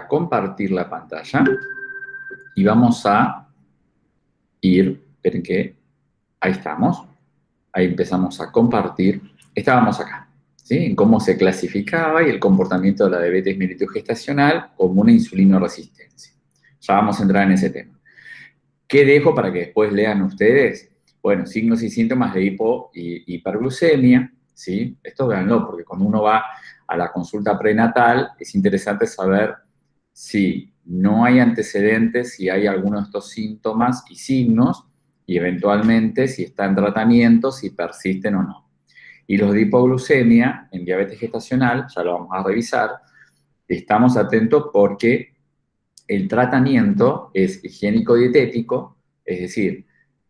a compartir la pantalla y vamos a ir, esperen que ahí estamos, ahí empezamos a compartir, estábamos acá, ¿sí? En cómo se clasificaba y el comportamiento de la diabetes mellitus gestacional como una insulinoresistencia. Ya vamos a entrar en ese tema. ¿Qué dejo para que después lean ustedes? Bueno, signos y síntomas de hipo y hiperglucemia, ¿sí? Esto véanlo, porque cuando uno va a la consulta prenatal, es interesante saber si no hay antecedentes, si hay alguno de estos síntomas y signos, y eventualmente si está en tratamiento, si persisten o no. Y los de hipoglucemia en diabetes gestacional, ya lo vamos a revisar, estamos atentos porque el tratamiento es higiénico-dietético, es decir,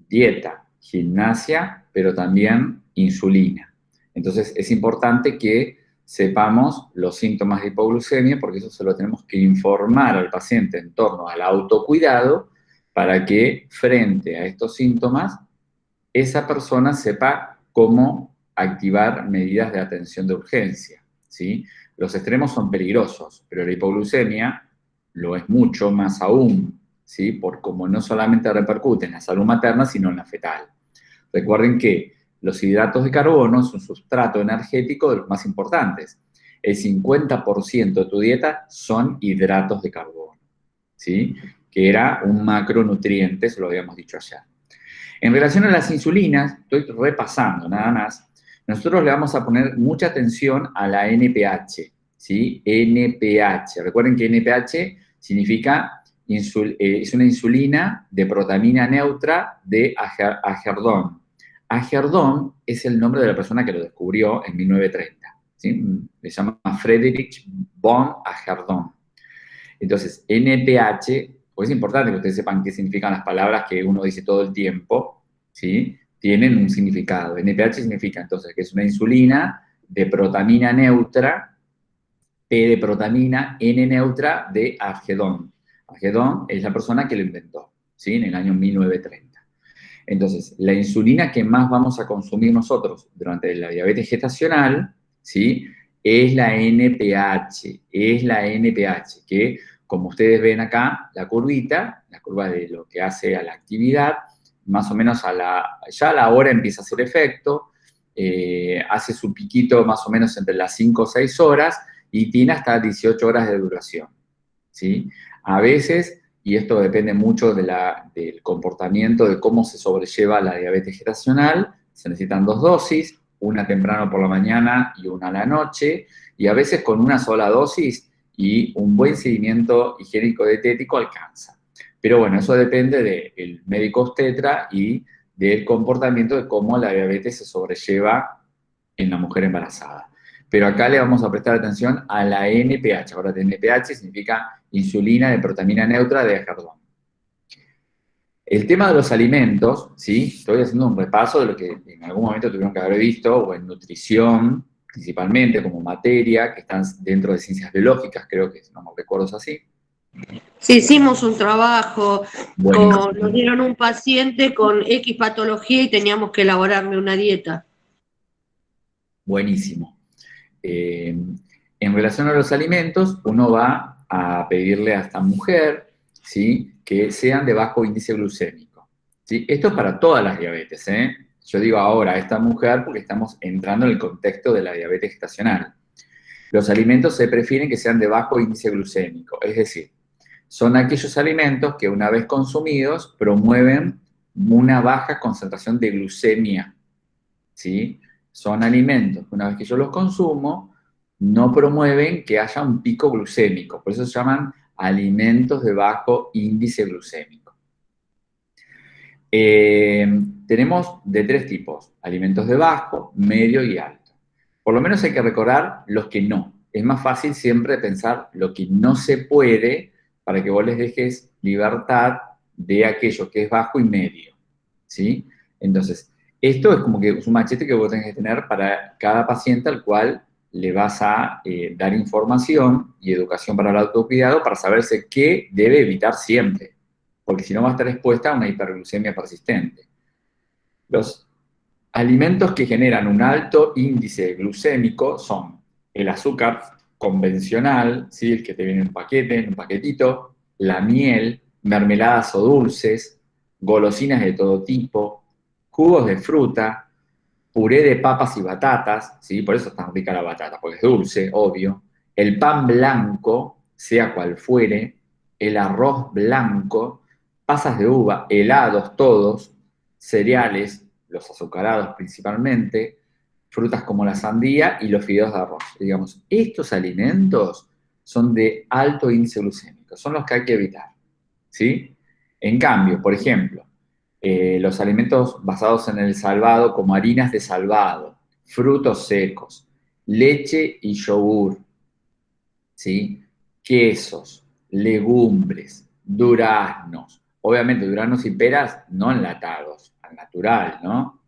dieta, gimnasia, pero también insulina. Entonces es importante que sepamos los síntomas de hipoglucemia, porque eso se lo tenemos que informar al paciente en torno al autocuidado, para que frente a estos síntomas, esa persona sepa cómo activar medidas de atención de urgencia, ¿sí? Los extremos son peligrosos, pero la hipoglucemia lo es mucho más aún, ¿sí? Por cómo no solamente repercute en la salud materna, sino en la fetal. Recuerden que los hidratos de carbono es un sustrato energético de los más importantes. El 50% de tu dieta son hidratos de carbono, ¿sí? Que era un macronutriente, eso lo habíamos dicho ayer. En relación a las insulinas, estoy repasando nada más, nosotros le vamos a poner mucha atención a la NPH, ¿sí? NPH. Recuerden que NPH significa, es una insulina de protamina neutra de Agerdon. Agerdon es el nombre de la persona que lo descubrió en 1930, ¿sí? Se llama Friedrich von Agerdon. Entonces, NPH, pues es importante que ustedes sepan qué significan las palabras que uno dice todo el tiempo, ¿sí? Tienen un significado. NPH significa entonces que es una insulina de protamina neutra, P de protamina, N neutra de Agedon. Agedon es la persona que lo inventó, ¿sí? En el año 1930. Entonces, la insulina que más vamos a consumir nosotros durante la diabetes gestacional, ¿sí? Es la NPH, que como ustedes ven acá, la curvita, la curva de lo que hace a la actividad, más o menos ya a la hora empieza a hacer efecto, hace su piquito más o menos entre las 5 o 6 horas y tiene hasta 18 horas de duración, ¿sí? A veces, y esto depende mucho del comportamiento, de cómo se sobrelleva la diabetes gestacional, se necesitan 2 dosis, una temprano por la mañana y una a la noche, y a veces con una sola dosis y un buen seguimiento higiénico-dietético alcanza. Pero bueno, eso depende del médico obstetra y del comportamiento de cómo la diabetes se sobrelleva en la mujer embarazada. Pero acá le vamos a prestar atención a la NPH. Ahora, NPH significa insulina de protamina neutra de Agerdon. El tema de los alimentos, ¿sí? Estoy haciendo un repaso de lo que en algún momento tuvieron que haber visto, o en nutrición, principalmente como materia, que están dentro de ciencias biológicas, creo que, si no me recuerdo, es así. Sí, hicimos un trabajo, Buenísimo. nos dieron un paciente con X patología y teníamos que elaborarle una dieta. Buenísimo. En relación a los alimentos, uno va a pedirle a esta mujer, ¿sí? Que sean de bajo índice glucémico, ¿sí? Esto es para todas las diabetes, ¿eh? Yo digo ahora a esta mujer porque estamos entrando en el contexto de la diabetes gestacional. Los alimentos se prefieren que sean de bajo índice glucémico, es decir, son aquellos alimentos que una vez consumidos promueven una baja concentración de glucemia, ¿sí? Son alimentos que una vez que yo los consumo, no promueven que haya un pico glucémico, por eso se llaman alimentos de bajo índice glucémico. Tenemos de 3 tipos, alimentos de bajo, medio y alto. Por lo menos hay que recordar los que no. Es más fácil siempre pensar lo que no se puede para que vos les dejes libertad de aquello que es bajo y medio, ¿sí? Entonces, esto es como que es un machete que vos tenés que tener para cada paciente al cual le vas a dar información y educación para el autocuidado para saberse qué debe evitar siempre, porque si no va a estar expuesta a una hiperglucemia persistente. Los alimentos que generan un alto índice glucémico son el azúcar, convencional, ¿sí? El que te viene en un paquete, en un paquetito, la miel, mermeladas o dulces, golosinas de todo tipo, jugos de fruta, puré de papas y batatas, ¿sí? Por eso es tan rica la batata, porque es dulce, obvio, el pan blanco, sea cual fuere, el arroz blanco, pasas de uva, helados todos, cereales, los azucarados principalmente, frutas como la sandía y los fideos de arroz. Digamos, estos alimentos son de alto índice glucémico, son los que hay que evitar, ¿sí? En cambio, por ejemplo, los alimentos basados en el salvado, como harinas de salvado, frutos secos, leche y yogur, ¿sí? Quesos, legumbres, duraznos, obviamente duraznos y peras no enlatados, al natural, ¿no?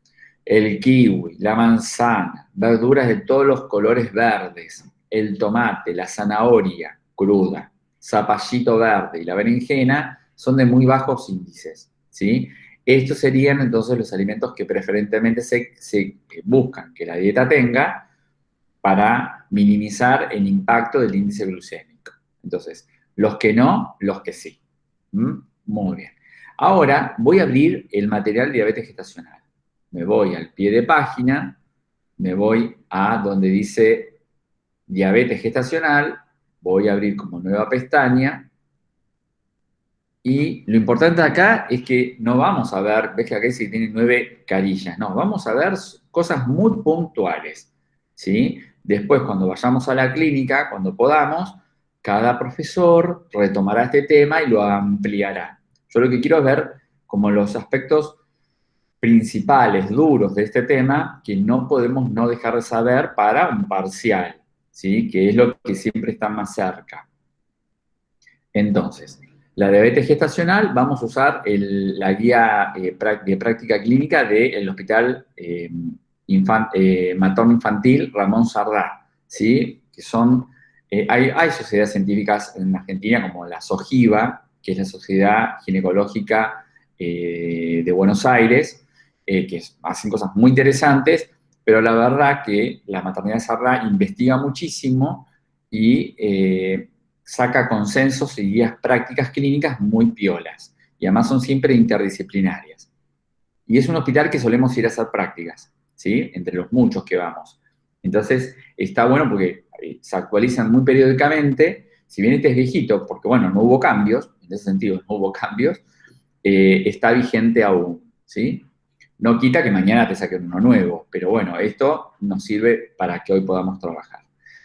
El kiwi, la manzana, verduras de todos los colores verdes, el tomate, la zanahoria cruda, zapallito verde y la berenjena son de muy bajos índices, ¿sí? Estos serían entonces los alimentos que preferentemente se buscan que la dieta tenga para minimizar el impacto del índice glucémico. Entonces, los que no, los que sí. Muy bien. Ahora voy a abrir el material de diabetes gestacional. Me voy al pie de página, me voy a donde dice diabetes gestacional, voy a abrir como nueva pestaña, y lo importante acá es que no vamos a ver, ves que acá dice que tiene 9 carillas, no, vamos a ver cosas muy puntuales, ¿sí? Después, cuando vayamos a la clínica, cuando podamos, cada profesor retomará este tema y lo ampliará. Yo lo que quiero es ver como los aspectos principales, duros de este tema, que no podemos no dejar de saber para un parcial, ¿sí? Que es lo que siempre está más cerca. Entonces, la diabetes gestacional, vamos a usar la guía de práctica clínica del Hospital Materno Infantil Ramón Sardá, ¿sí? Que son, hay sociedades científicas en Argentina como la SOGIVA, que es la Sociedad Ginecológica de Buenos Aires, que hacen cosas muy interesantes, pero la verdad que la maternidad de Sardá investiga muchísimo y saca consensos y guías prácticas clínicas muy piolas. Y además son siempre interdisciplinarias. Y es un hospital que solemos ir a hacer prácticas, ¿sí? Entre los muchos que vamos. Entonces, está bueno porque se actualizan muy periódicamente. Si bien este es viejito, porque bueno, no hubo cambios, en ese sentido no hubo cambios, está vigente aún, ¿sí? No quita que mañana te saquen uno nuevo, pero bueno, esto nos sirve para que hoy podamos trabajar.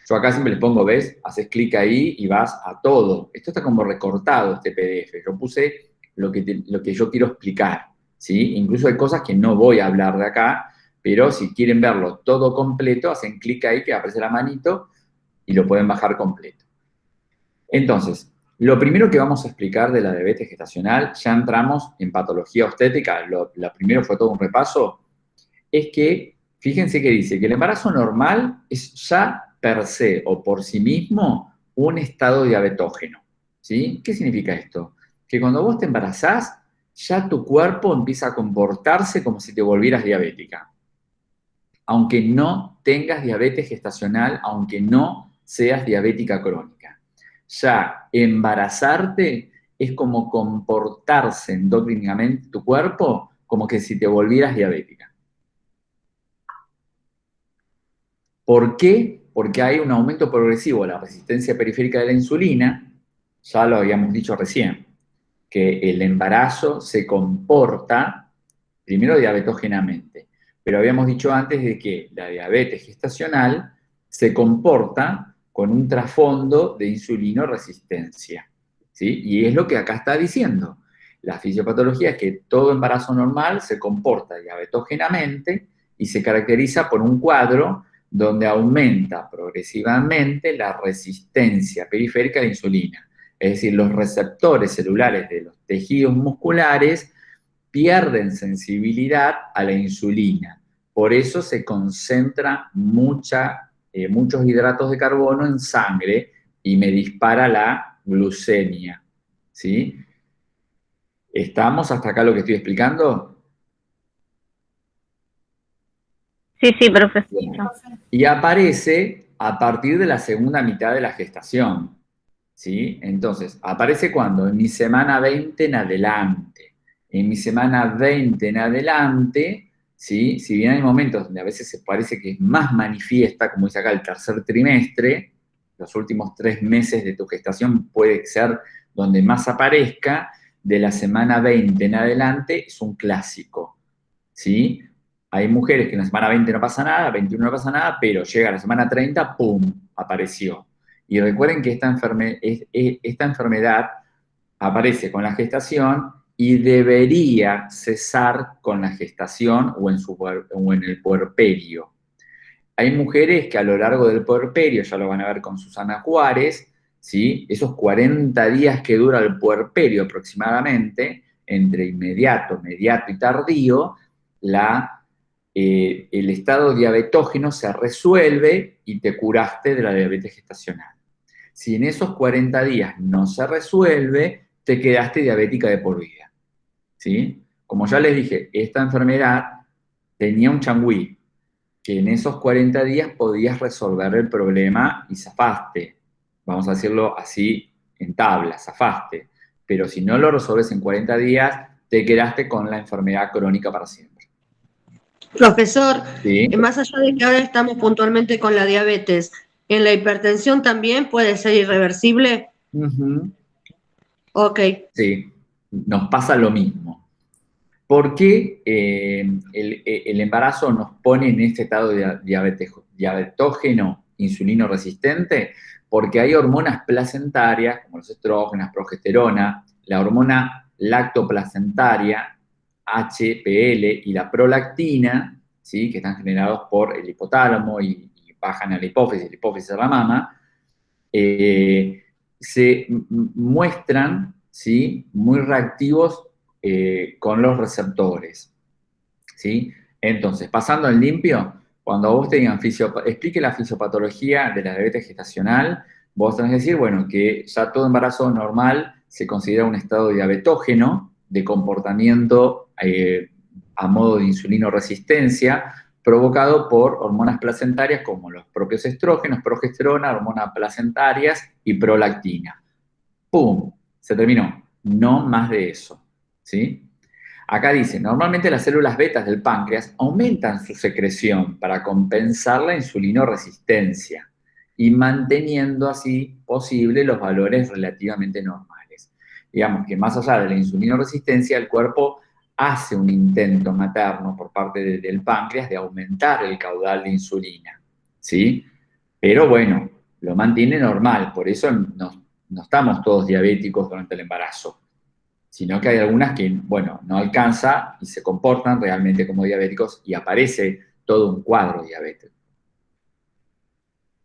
Yo acá siempre les pongo, ¿ves? Haces clic ahí y vas a todo. Esto está como recortado, este PDF. Yo puse lo que yo quiero explicar, ¿sí? Incluso hay cosas que no voy a hablar de acá, pero si quieren verlo todo completo, hacen clic ahí que aparece la manito y lo pueden bajar completo. Entonces, lo primero que vamos a explicar de la diabetes gestacional, ya entramos en patología obstétrica, lo primero fue todo un repaso, es que, fíjense que dice que el embarazo normal es ya per se o por sí mismo un estado diabetógeno, ¿sí? ¿Qué significa esto? Que cuando vos te embarazás, ya tu cuerpo empieza a comportarse como si te volvieras diabética, aunque no tengas diabetes gestacional, aunque no seas diabética crónica. Ya embarazarte es como comportarse endocrinamente tu cuerpo como que si te volvieras diabética. ¿Por qué? Porque hay un aumento progresivo de la resistencia periférica de la insulina, ya lo habíamos dicho recién, que el embarazo se comporta primero diabetógenamente, pero habíamos dicho antes de que la diabetes gestacional se comporta con un trasfondo de insulinoresistencia, ¿sí? Y es lo que acá está diciendo. La fisiopatología es que todo embarazo normal se comporta diabetógenamente y se caracteriza por un cuadro donde aumenta progresivamente la resistencia periférica a la insulina. Es decir, los receptores celulares de los tejidos musculares pierden sensibilidad a la insulina. Por eso se concentra muchos hidratos de carbono en sangre y me dispara la glucemia. ¿Sí? ¿Estamos hasta acá lo que estoy explicando? Sí, profesor. Y aparece a partir de la segunda mitad de la gestación, ¿sí? Entonces, aparece cuando, en mi semana 20 en adelante. En mi semana 20 en adelante, ¿sí? Si bien hay momentos donde a veces se parece que es más manifiesta, como dice acá, el tercer trimestre, los últimos 3 meses de tu gestación puede ser donde más aparezca, de la semana 20 en adelante es un clásico, ¿sí? Hay mujeres que en la semana 20 no pasa nada, 21 no pasa nada, pero llega a la semana 30, ¡pum!, apareció. Y recuerden que esta enfermedad aparece con la gestación y debería cesar con la gestación o en el puerperio. Hay mujeres que a lo largo del puerperio, ya lo van a ver con Susana Juárez, ¿sí? Esos 40 días que dura el puerperio aproximadamente, entre inmediato, mediato y tardío, el estado diabetógeno se resuelve y te curaste de la diabetes gestacional. Si en esos 40 días no se resuelve, te quedaste diabética de por vida, ¿sí? Como ya les dije, esta enfermedad tenía un changüí, que en esos 40 días podías resolver el problema y zafaste. Vamos a decirlo así en tabla, zafaste. Pero si no lo resolves en 40 días, te quedaste con la enfermedad crónica para siempre. Profesor, ¿Sí? más allá de que ahora estamos puntualmente con la diabetes, ¿en la hipertensión también puede ser irreversible? Uh-huh. Ok. Sí, nos pasa lo mismo. Porque el embarazo nos pone en este estado de diabetógeno, insulino resistente, porque hay hormonas placentarias, como los estrógenos, progesterona, la hormona lactoplacentaria, HPL, y la prolactina, ¿sí? Que están generados por el hipotálamo y bajan a la hipófisis a la mama, se muestran, ¿sí?, muy reactivos con los receptores, ¿sí? Entonces, pasando en limpio, cuando vos te digan explique la fisiopatología de la diabetes gestacional, vos tenés que decir, bueno, que ya todo embarazo normal se considera un estado diabetógeno de comportamiento a modo de insulinoresistencia, provocado por hormonas placentarias como los propios estrógenos, progesterona, hormonas placentarias y prolactina. ¡Pum! Se terminó. No más de eso, ¿sí? Acá dice, normalmente las células betas del páncreas aumentan su secreción para compensar la insulinoresistencia y manteniendo así posible los valores relativamente normales. Digamos que más allá de la insulinoresistencia, el cuerpo hace un intento materno por parte del páncreas de aumentar el caudal de insulina, ¿sí? Pero bueno, lo mantiene normal, por eso no estamos todos diabéticos durante el embarazo, sino que hay algunas que, bueno, no alcanza y se comportan realmente como diabéticos y aparece todo un cuadro diabético.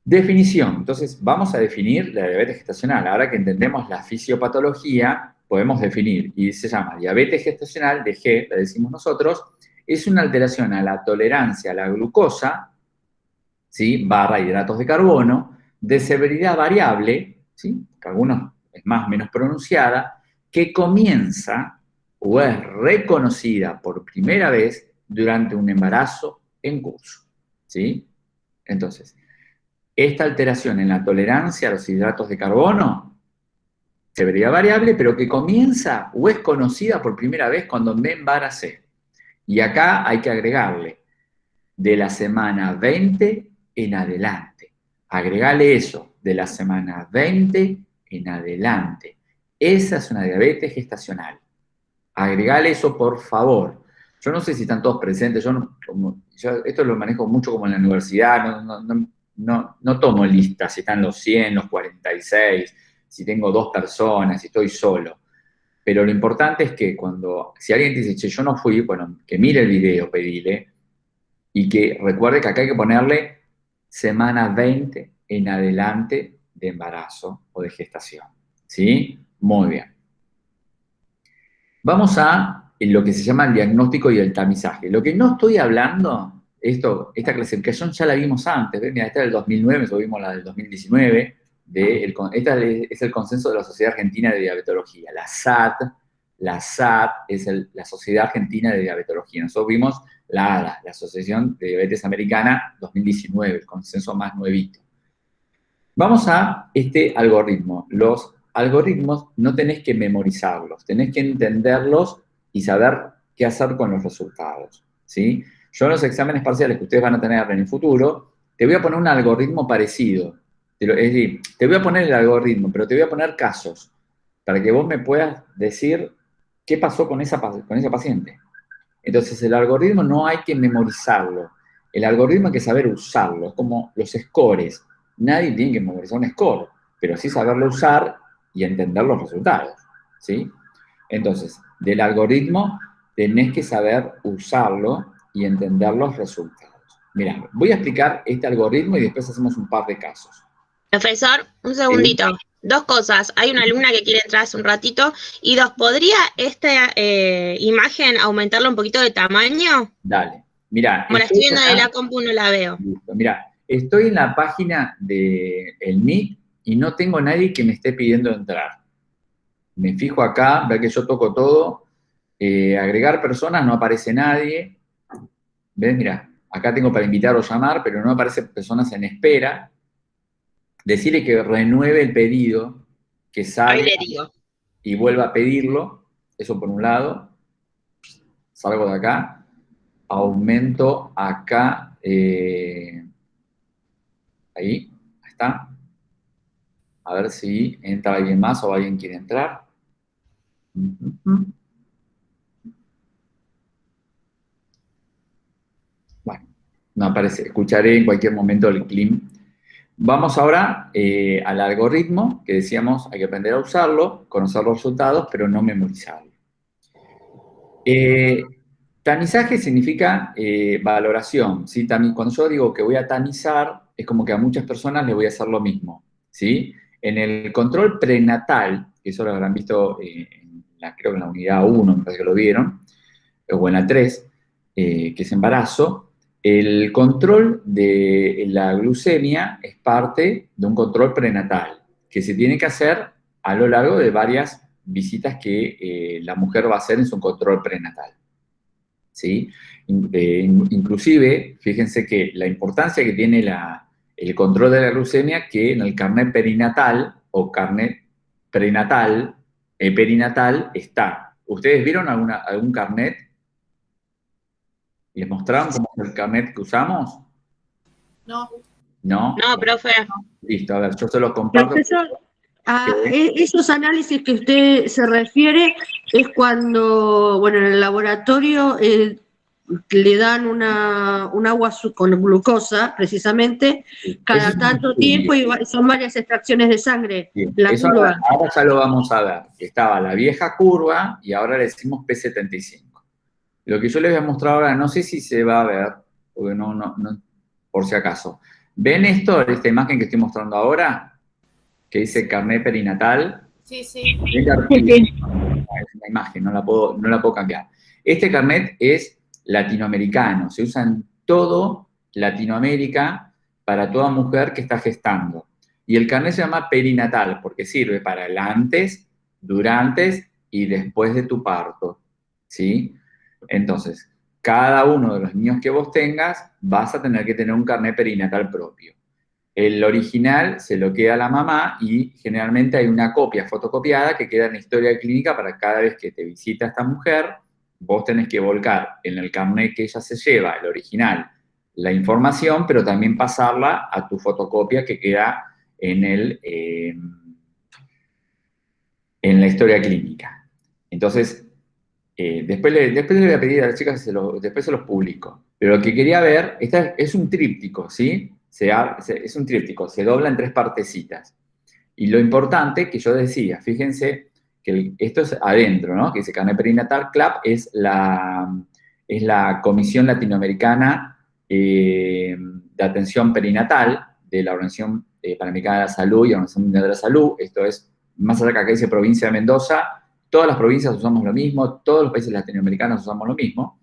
Definición. Entonces, vamos a definir la diabetes gestacional. Ahora que entendemos la fisiopatología, podemos definir, y se llama diabetes gestacional, de G, la decimos nosotros, es una alteración a la tolerancia a la glucosa, ¿sí?, barra hidratos de carbono, de severidad variable, ¿sí?, que algunos es más o menos pronunciada, que comienza o es reconocida por primera vez durante un embarazo en curso, ¿sí? Entonces, esta alteración en la tolerancia a los hidratos de carbono, severidad variable, pero que comienza o es conocida por primera vez cuando me embaracé. Y acá hay que agregarle de la semana 20 en adelante. Agregale eso, de la semana 20 en adelante. Esa es una diabetes gestacional. Agregale eso, por favor. Yo no sé si están todos presentes, yo esto lo manejo mucho como en la universidad, no tomo listas, si están los 100, los 46, si tengo 2 personas, si estoy solo. Pero lo importante es que si alguien te dice, che, yo no fui, bueno, que mire el video, pedile, y que recuerde que acá hay que ponerle semana 20 en adelante de embarazo o de gestación. ¿Sí? Muy bien. Vamos a lo que se llama el diagnóstico y el tamizaje. Lo que no estoy hablando, esta clasificación ya la vimos antes, ¿ves? Mira, esta es del 2009, nosotros vimos la del 2019, esta es el consenso de la Sociedad Argentina de Diabetología, la SAD es la Sociedad Argentina de Diabetología. Nosotros vimos la ADA, la Asociación de Diabetes Americana 2019, el consenso más nuevito. Vamos a este algoritmo. Los algoritmos no tenés que memorizarlos, tenés que entenderlos y saber qué hacer con los resultados, ¿sí? Yo en los exámenes parciales que ustedes van a tener en el futuro, te voy a poner un algoritmo parecido. Es decir, te voy a poner el algoritmo, pero te voy a poner casos para que vos me puedas decir qué pasó con esa paciente. Entonces, el algoritmo no hay que memorizarlo. El algoritmo hay que saber usarlo. Es como los scores. Nadie tiene que memorizar un score, pero sí saberlo usar y entender los resultados, ¿sí? Entonces, del algoritmo tenés que saber usarlo y entender los resultados. Mirá, voy a explicar este algoritmo y después hacemos un par de casos. Profesor, un ¿Sí? segundito. Dos cosas. Hay una alumna que quiere entrar hace un ratito. Y dos, ¿podría esta imagen aumentarla un poquito de tamaño? Dale. Mirá, Como la estoy viendo de la compu, no la veo. Listo. Mirá, estoy en la página del Meet y no tengo nadie que me esté pidiendo entrar. Me fijo acá, ve que yo toco todo. Agregar personas, no aparece nadie. ¿Ves? Mirá, acá tengo para invitar o llamar, pero no aparecen personas en espera. Decirle que renueve el pedido, que Ahí salga le digo. y vuelva a pedirlo. Eso por un lado. Salgo de acá. Aumento acá. Ahí está. A ver si entra alguien más o alguien quiere entrar. Bueno, no aparece. Escucharé en cualquier momento el clip. Vamos ahora al algoritmo, que decíamos hay que aprender a usarlo, conocer los resultados, pero no memorizarlo. Tamizaje significa valoración, ¿sí? Cuando yo digo que voy a tamizar, es como que a muchas personas les voy a hacer lo mismo, ¿sí? En el control prenatal, que eso lo habrán visto, creo que en la unidad 1, me parece que lo vieron, o en la 3, que es embarazo, el control de la glucemia es parte de un control prenatal, que se tiene que hacer a lo largo de varias visitas que la mujer va a hacer en su control prenatal. ¿Sí? Inclusive, fíjense que la importancia que tiene el control de la glucemia, que en el carnet perinatal o carnet prenatal, perinatal está. ¿Ustedes vieron algún carnet? ¿Les mostraron cómo es el carnet que usamos? No. ¿No? No, profe. Listo, a ver, yo se los comparto. Profesor, esos análisis que usted se refiere es cuando, bueno, en el laboratorio le dan un agua con glucosa, precisamente, cada Eso es un tanto estudio. tiempo y son varias extracciones de sangre, Bien, la eso curva. ahora ya lo vamos a ver. Estaba la vieja curva y ahora le decimos P75. Lo que yo les voy a mostrar ahora, no sé si se va a ver, porque no, por si acaso. ¿Ven esto, esta imagen que estoy mostrando ahora? Que dice carnet perinatal. Sí, sí. Es una imagen, no la puedo cambiar. Este carnet es latinoamericano, se usa en todo Latinoamérica para toda mujer que está gestando. Y el carnet se llama perinatal porque sirve para el antes, durante y después de tu parto, ¿sí? Entonces, cada uno de los niños que vos tengas vas a tener que tener un carnet perinatal propio. El original se lo queda a la mamá y generalmente hay una copia fotocopiada que queda en la historia clínica para cada vez que te visita esta mujer, vos tenés que volcar en el carnet que ella se lleva, el original, la información, pero también pasarla a tu fotocopia que queda en la historia clínica. Entonces, después le voy a pedir a las chicas que después se los publico. Pero lo que quería ver, es un tríptico, ¿sí? Es un tríptico, se dobla en 3 partecitas. Y lo importante que yo decía, fíjense que esto es adentro, ¿no? Que dice carnet perinatal, CLAP es la Comisión Latinoamericana de Atención Perinatal de la Organización Panamericana de la Salud y la Organización Mundial de la Salud. Esto es, más allá que acá dice provincia de Mendoza, todas las provincias usamos lo mismo, todos los países latinoamericanos usamos lo mismo.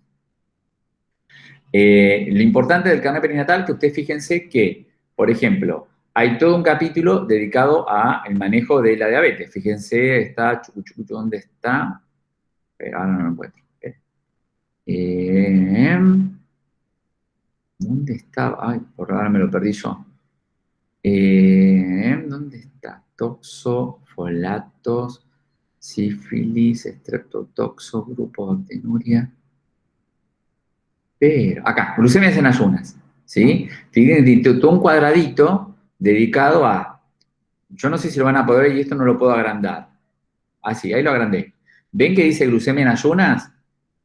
Lo importante del carnet perinatal es que ustedes fíjense que, por ejemplo, hay todo un capítulo dedicado al manejo de la diabetes. Fíjense, está, ¿dónde está? Pero ahora no lo encuentro. ¿Dónde estaba? Ay, por ahora me lo perdí yo. ¿Dónde está? Toxo, folatos, sífilis, estreptotoxo, grupo bactenuria. Pero, acá, glucemias en ayunas, ¿sí? Tiene todo un cuadradito dedicado a, yo no sé si lo van a poder ver y esto no lo puedo agrandar. Ah, sí, ahí lo agrandé. ¿Ven que dice glucemia en ayunas?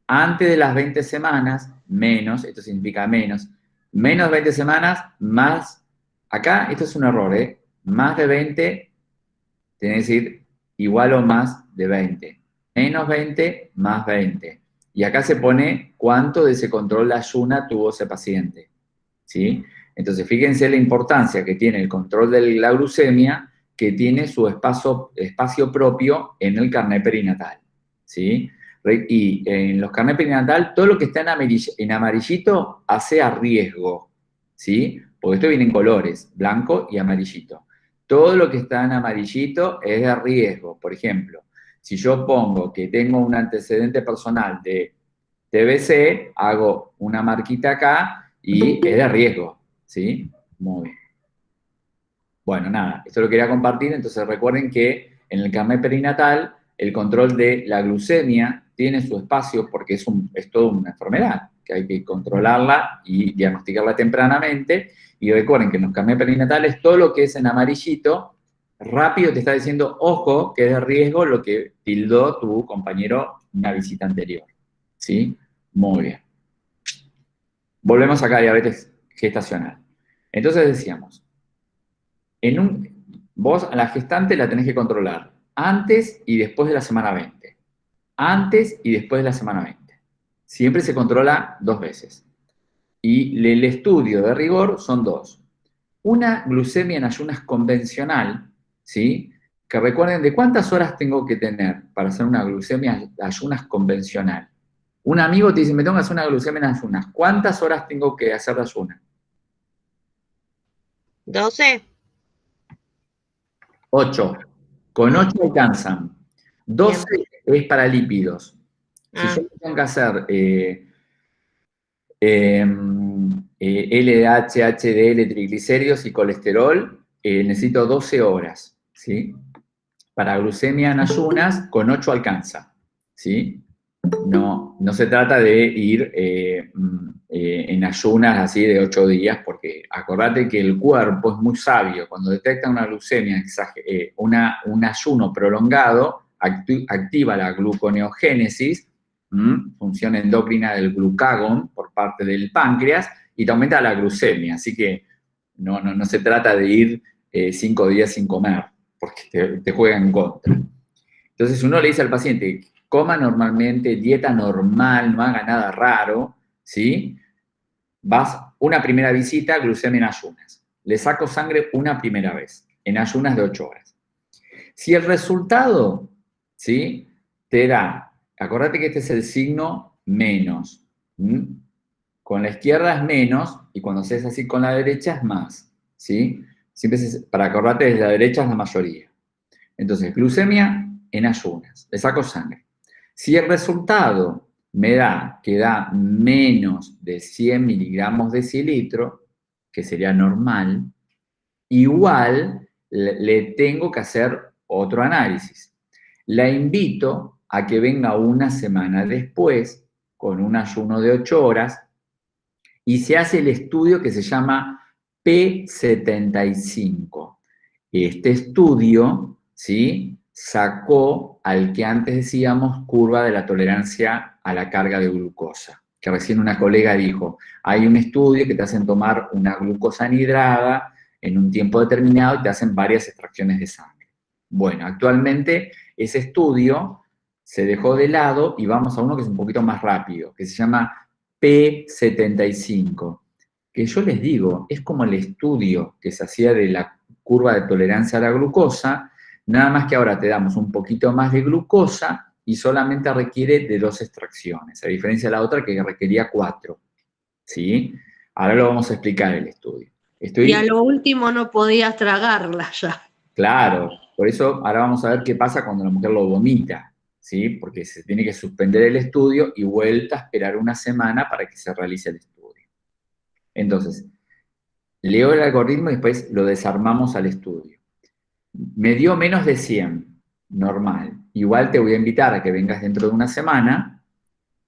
Antes de las 20 semanas, menos, esto significa menos 20 semanas, más, acá esto es un error, ¿eh? Más de 20, tiene que decir igual o más de 20. Menos 20, más 20. Y acá se pone cuánto de ese control de ayuna tuvo ese paciente, ¿sí? Entonces, fíjense la importancia que tiene el control de la glucemia, que tiene su espacio propio en el carnet perinatal, ¿sí? Y en los carnets perinatal, todo lo que está en amarillito hace a riesgo, ¿sí? Porque esto viene en colores, blanco y amarillito. Todo lo que está en amarillito es de riesgo. Por ejemplo, si yo pongo que tengo un antecedente personal de TBC, hago una marquita acá y es de riesgo, ¿sí? Muy bien. Bueno, nada, esto lo quería compartir, entonces recuerden que en el carnet perinatal el control de la glucemia tiene su espacio porque es toda una enfermedad, que hay que controlarla y diagnosticarla tempranamente. Y recuerden que en los carnets perinatales todo lo que es en amarillito, rápido te está diciendo, ojo, que es de riesgo lo que tildó tu compañero en una visita anterior. ¿Sí? Muy bien. Volvemos acá a diabetes gestacional. Entonces decíamos, vos a la gestante la tenés que controlar antes y después de la semana 20. Antes y después de la semana 20. Siempre se controla 2 veces. Y el estudio de rigor son 2. Una glucemia en ayunas convencional, ¿sí? Que recuerden de cuántas horas tengo que tener para hacer una glucemia en ayunas convencional. Un amigo te dice, me tengo que hacer una glucemia en ayunas. ¿Cuántas horas tengo que hacer de ayunas? 12. 8. Con 8 alcanzan. 12 es para lípidos. Si yo tengo que hacer LDH, HDL, triglicéridos y colesterol, necesito 12 horas, ¿sí? Para glucemia en ayunas, con 8 alcanza, ¿sí? No se trata de ir en ayunas así de 8 días, porque acordate que el cuerpo es muy sabio. Cuando detecta una glucemia, un ayuno prolongado, activa la gluconeogénesis, función endocrina del glucagón por parte del páncreas, y te aumenta la glucemia. Así que no se trata de ir 5 días sin comer, porque te juega en contra. Entonces uno le dice al paciente, coma normalmente, dieta normal, no haga nada raro, ¿sí? Vas una primera visita, glucemia en ayunas. Le saco sangre una primera vez, en ayunas de 8 horas. Si el resultado, ¿sí? Te da, acordate que este es el signo menos. Con la izquierda es menos, y cuando haces así con la derecha es más, ¿sí? Siempre para acordarte, desde la derecha es la mayoría. Entonces, glucemia en ayunas, le saco sangre. Si el resultado me da que da menos de 100 miligramos de decilitro, que sería normal, igual le tengo que hacer otro análisis. La invito a que venga una semana después con un ayuno de 8 horas y se hace el estudio que se llama P75. Este estudio, ¿sí?, sacó al que antes decíamos curva de la tolerancia a la carga de glucosa, que recién una colega dijo, hay un estudio que te hacen tomar una glucosa anhidrada en un tiempo determinado y te hacen varias extracciones de sangre. Bueno, actualmente ese estudio se dejó de lado y vamos a uno que es un poquito más rápido, que se llama P75, que yo les digo, es como el estudio que se hacía de la curva de tolerancia a la glucosa, nada más que ahora te damos un poquito más de glucosa y solamente requiere de 2 extracciones, a diferencia de la otra que requería 4, ¿sí? Ahora lo vamos a explicar el estudio. Y a lo último no podías tragarla ya. Claro, por eso ahora vamos a ver qué pasa cuando la mujer lo vomita, ¿sí? Porque se tiene que suspender el estudio y vuelta a esperar una semana para que se realice el estudio. Entonces, leo el algoritmo y después lo desarmamos al estudio. Me dio menos de 100, normal. Igual te voy a invitar a que vengas dentro de una semana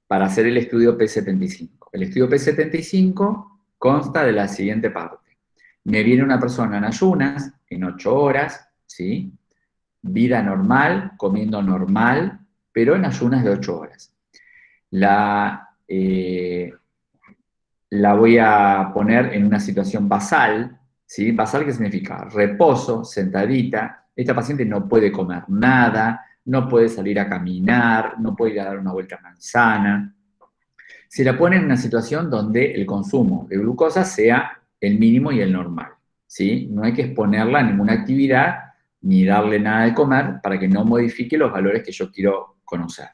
para hacer el estudio P75. El estudio P75 consta de la siguiente parte. Me viene una persona en ayunas, en 8 horas, ¿sí? Vida normal, comiendo normal, pero en ayunas de 8 horas. La voy a poner en una situación basal, ¿sí? Basal, ¿qué significa? Reposo, sentadita. Esta paciente no puede comer nada, no puede salir a caminar, no puede ir a dar una vuelta a manzana. Se la pone en una situación donde el consumo de glucosa sea el mínimo y el normal, ¿sí? No hay que exponerla a ninguna actividad ni darle nada de comer para que no modifique los valores que yo quiero conocer.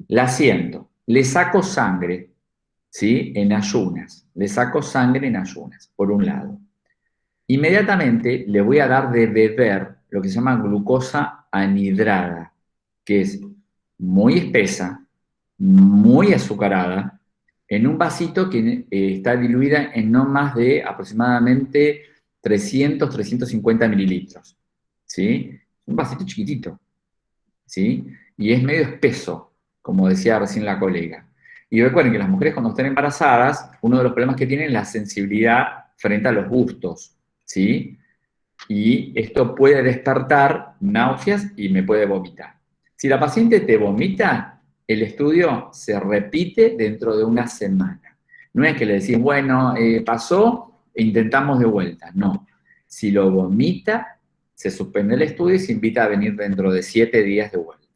La siento, le saco sangre, ¿sí? En ayunas, le saco sangre en ayunas, por un lado. Inmediatamente le voy a dar de beber lo que se llama glucosa anhidrada, que es muy espesa, muy azucarada, en un vasito que está diluida en no más de aproximadamente 300, 350 mililitros, ¿sí? Un vasito chiquitito, ¿sí? Y es medio espeso, como decía recién la colega. Y recuerden que las mujeres cuando están embarazadas, uno de los problemas que tienen es la sensibilidad frente a los gustos, ¿sí? Y esto puede despertar náuseas y me puede vomitar. Si la paciente te vomita, el estudio se repite dentro de una semana. No es que le decís, bueno, pasó, e intentamos de vuelta. No. Si lo vomita, se suspende el estudio y se invita a venir dentro de 7 días de vuelta.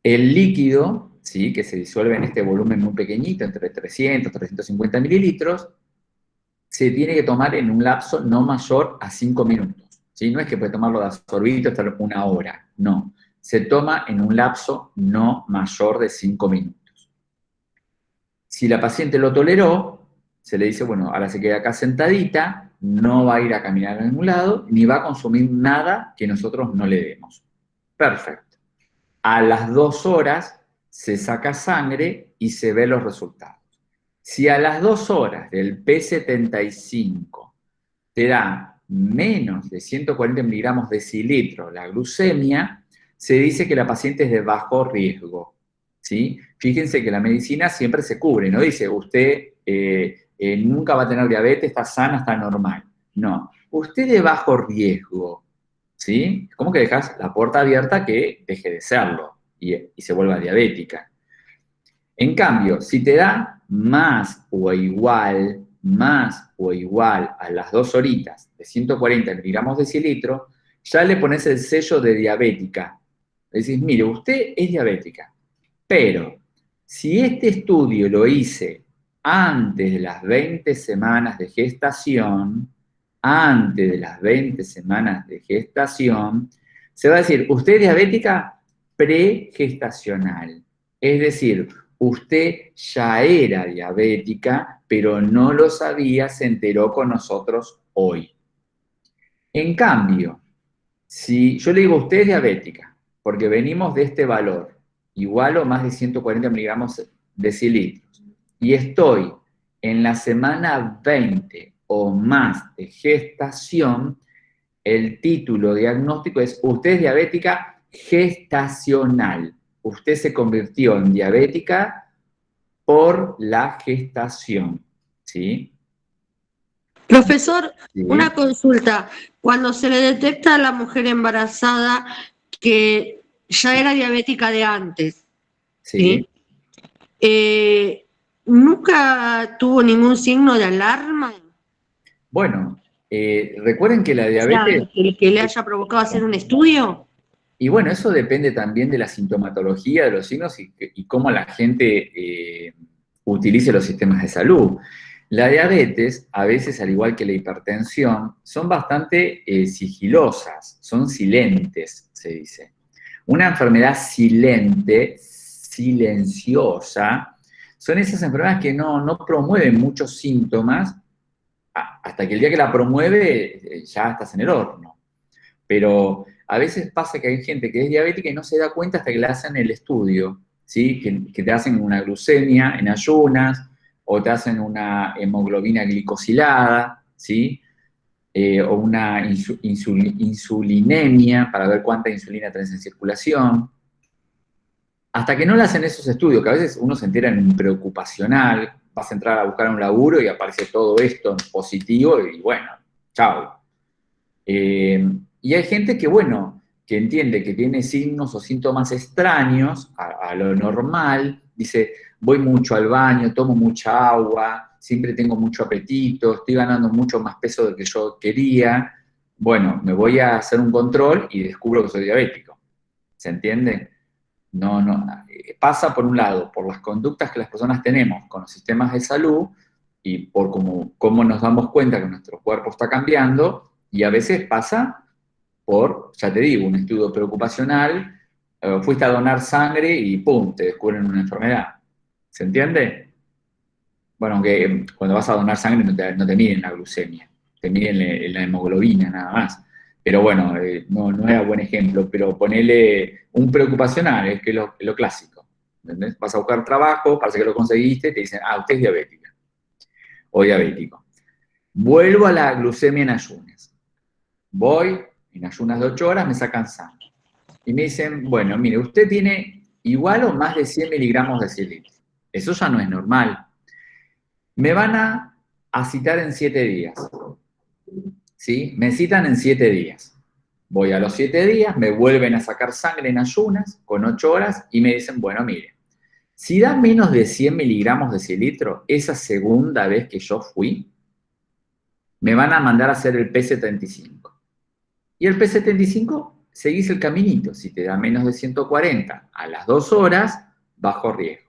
El líquido, ¿sí? Que se disuelve en este volumen muy pequeñito, entre 300 y 350 mililitros, se tiene que tomar en un lapso no mayor a 5 minutos. ¿Sí? No es que puede tomarlo de absorbito hasta 1 hora, no. Se toma en un lapso no mayor de 5 minutos. Si la paciente lo toleró, se le dice, bueno, ahora se queda acá sentadita, no va a ir a caminar a ningún lado, ni va a consumir nada que nosotros no le demos. Perfecto. A las 2 horas se saca sangre y se ve los resultados. Si a las 2 horas del P75 te da menos de 140 miligramos decilitro la glucemia, se dice que la paciente es de bajo riesgo, ¿sí? Fíjense que la medicina siempre se cubre, no dice usted nunca va a tener diabetes, está sana, está normal. No, usted de bajo riesgo, ¿sí? ¿Cómo que dejas la puerta abierta que deje de serlo y se vuelva diabética? En cambio, si te da más o igual a las 2 horitas de 140 miligramos de decilitro, ya le pones el sello de diabética. Le decís, mire, usted es diabética, pero si este estudio lo hice antes de las 20 semanas de gestación, se va a decir, usted es diabética pregestacional. Es decir, usted ya era diabética, pero no lo sabía, se enteró con nosotros hoy. En cambio, si yo le digo usted es diabética, porque venimos de este valor, igual o más de 140 miligramos decilitros, y estoy en la semana 20 o más de gestación, el título diagnóstico es usted es diabética gestacional. Usted se convirtió en diabética por la gestación, ¿sí? Profesor, ¿Sí? una consulta. Cuando se le detecta a la mujer embarazada que ya era diabética de antes, ¿Sí? ¿nunca tuvo ningún signo de alarma? Bueno, recuerden que la diabetes... O sea, que le haya provocado hacer un estudio. Y bueno, eso depende también de la sintomatología de los signos y cómo la gente utilice los sistemas de salud. La diabetes, a veces, al igual que la hipertensión, son bastante sigilosas, son silentes, se dice. Una enfermedad silente, silenciosa, son esas enfermedades que no promueven muchos síntomas, hasta que el día que la promueve ya estás en el horno. Pero a veces pasa que hay gente que es diabética y no se da cuenta hasta que le hacen el estudio, ¿sí? Que te hacen una glucemia en ayunas, o te hacen una hemoglobina glicosilada, ¿sí? O una insulinemia para ver cuánta insulina tenés en circulación. Hasta que no le hacen esos estudios, que a veces uno se entera en un preocupacional, vas a entrar a buscar un laburo y aparece todo esto en positivo y bueno, chao. Y hay gente que, bueno, que entiende que tiene signos o síntomas extraños a lo normal, dice, voy mucho al baño, tomo mucha agua, siempre tengo mucho apetito, estoy ganando mucho más peso del que yo quería, bueno, me voy a hacer un control y descubro que soy diabético. ¿Se entiende? No, pasa por un lado, por las conductas que las personas tenemos con los sistemas de salud y por cómo nos damos cuenta que nuestro cuerpo está cambiando, y a veces pasa por, ya te digo, un estudio preocupacional, fuiste a donar sangre y ¡pum!, te descubren una enfermedad. ¿Se entiende? Bueno, aunque cuando vas a donar sangre no te miden la glucemia, te miden la hemoglobina nada más. Pero bueno, no era buen ejemplo, pero ponele un preocupacional, es que es lo clásico. ¿Entendés? Vas a buscar trabajo, parece que lo conseguiste, te dicen, usted es diabética o diabético. Vuelvo a la glucemia en ayunas. Voy, en ayunas de 8 horas me sacan sangre. Y me dicen, bueno, mire, usted tiene igual o más de 100 miligramos de cilitro. Eso ya no es normal. Me van a citar en 7 días. ¿Sí? Me citan en 7 días. Voy a los 7 días, me vuelven a sacar sangre en ayunas, con 8 horas, y me dicen, bueno, mire, si da menos de 100 miligramos de cilitro, esa segunda vez que yo fui, me van a mandar a hacer el P75. Y el P75, seguís el caminito. Si te da menos de 140 a las 2 horas, bajo riesgo.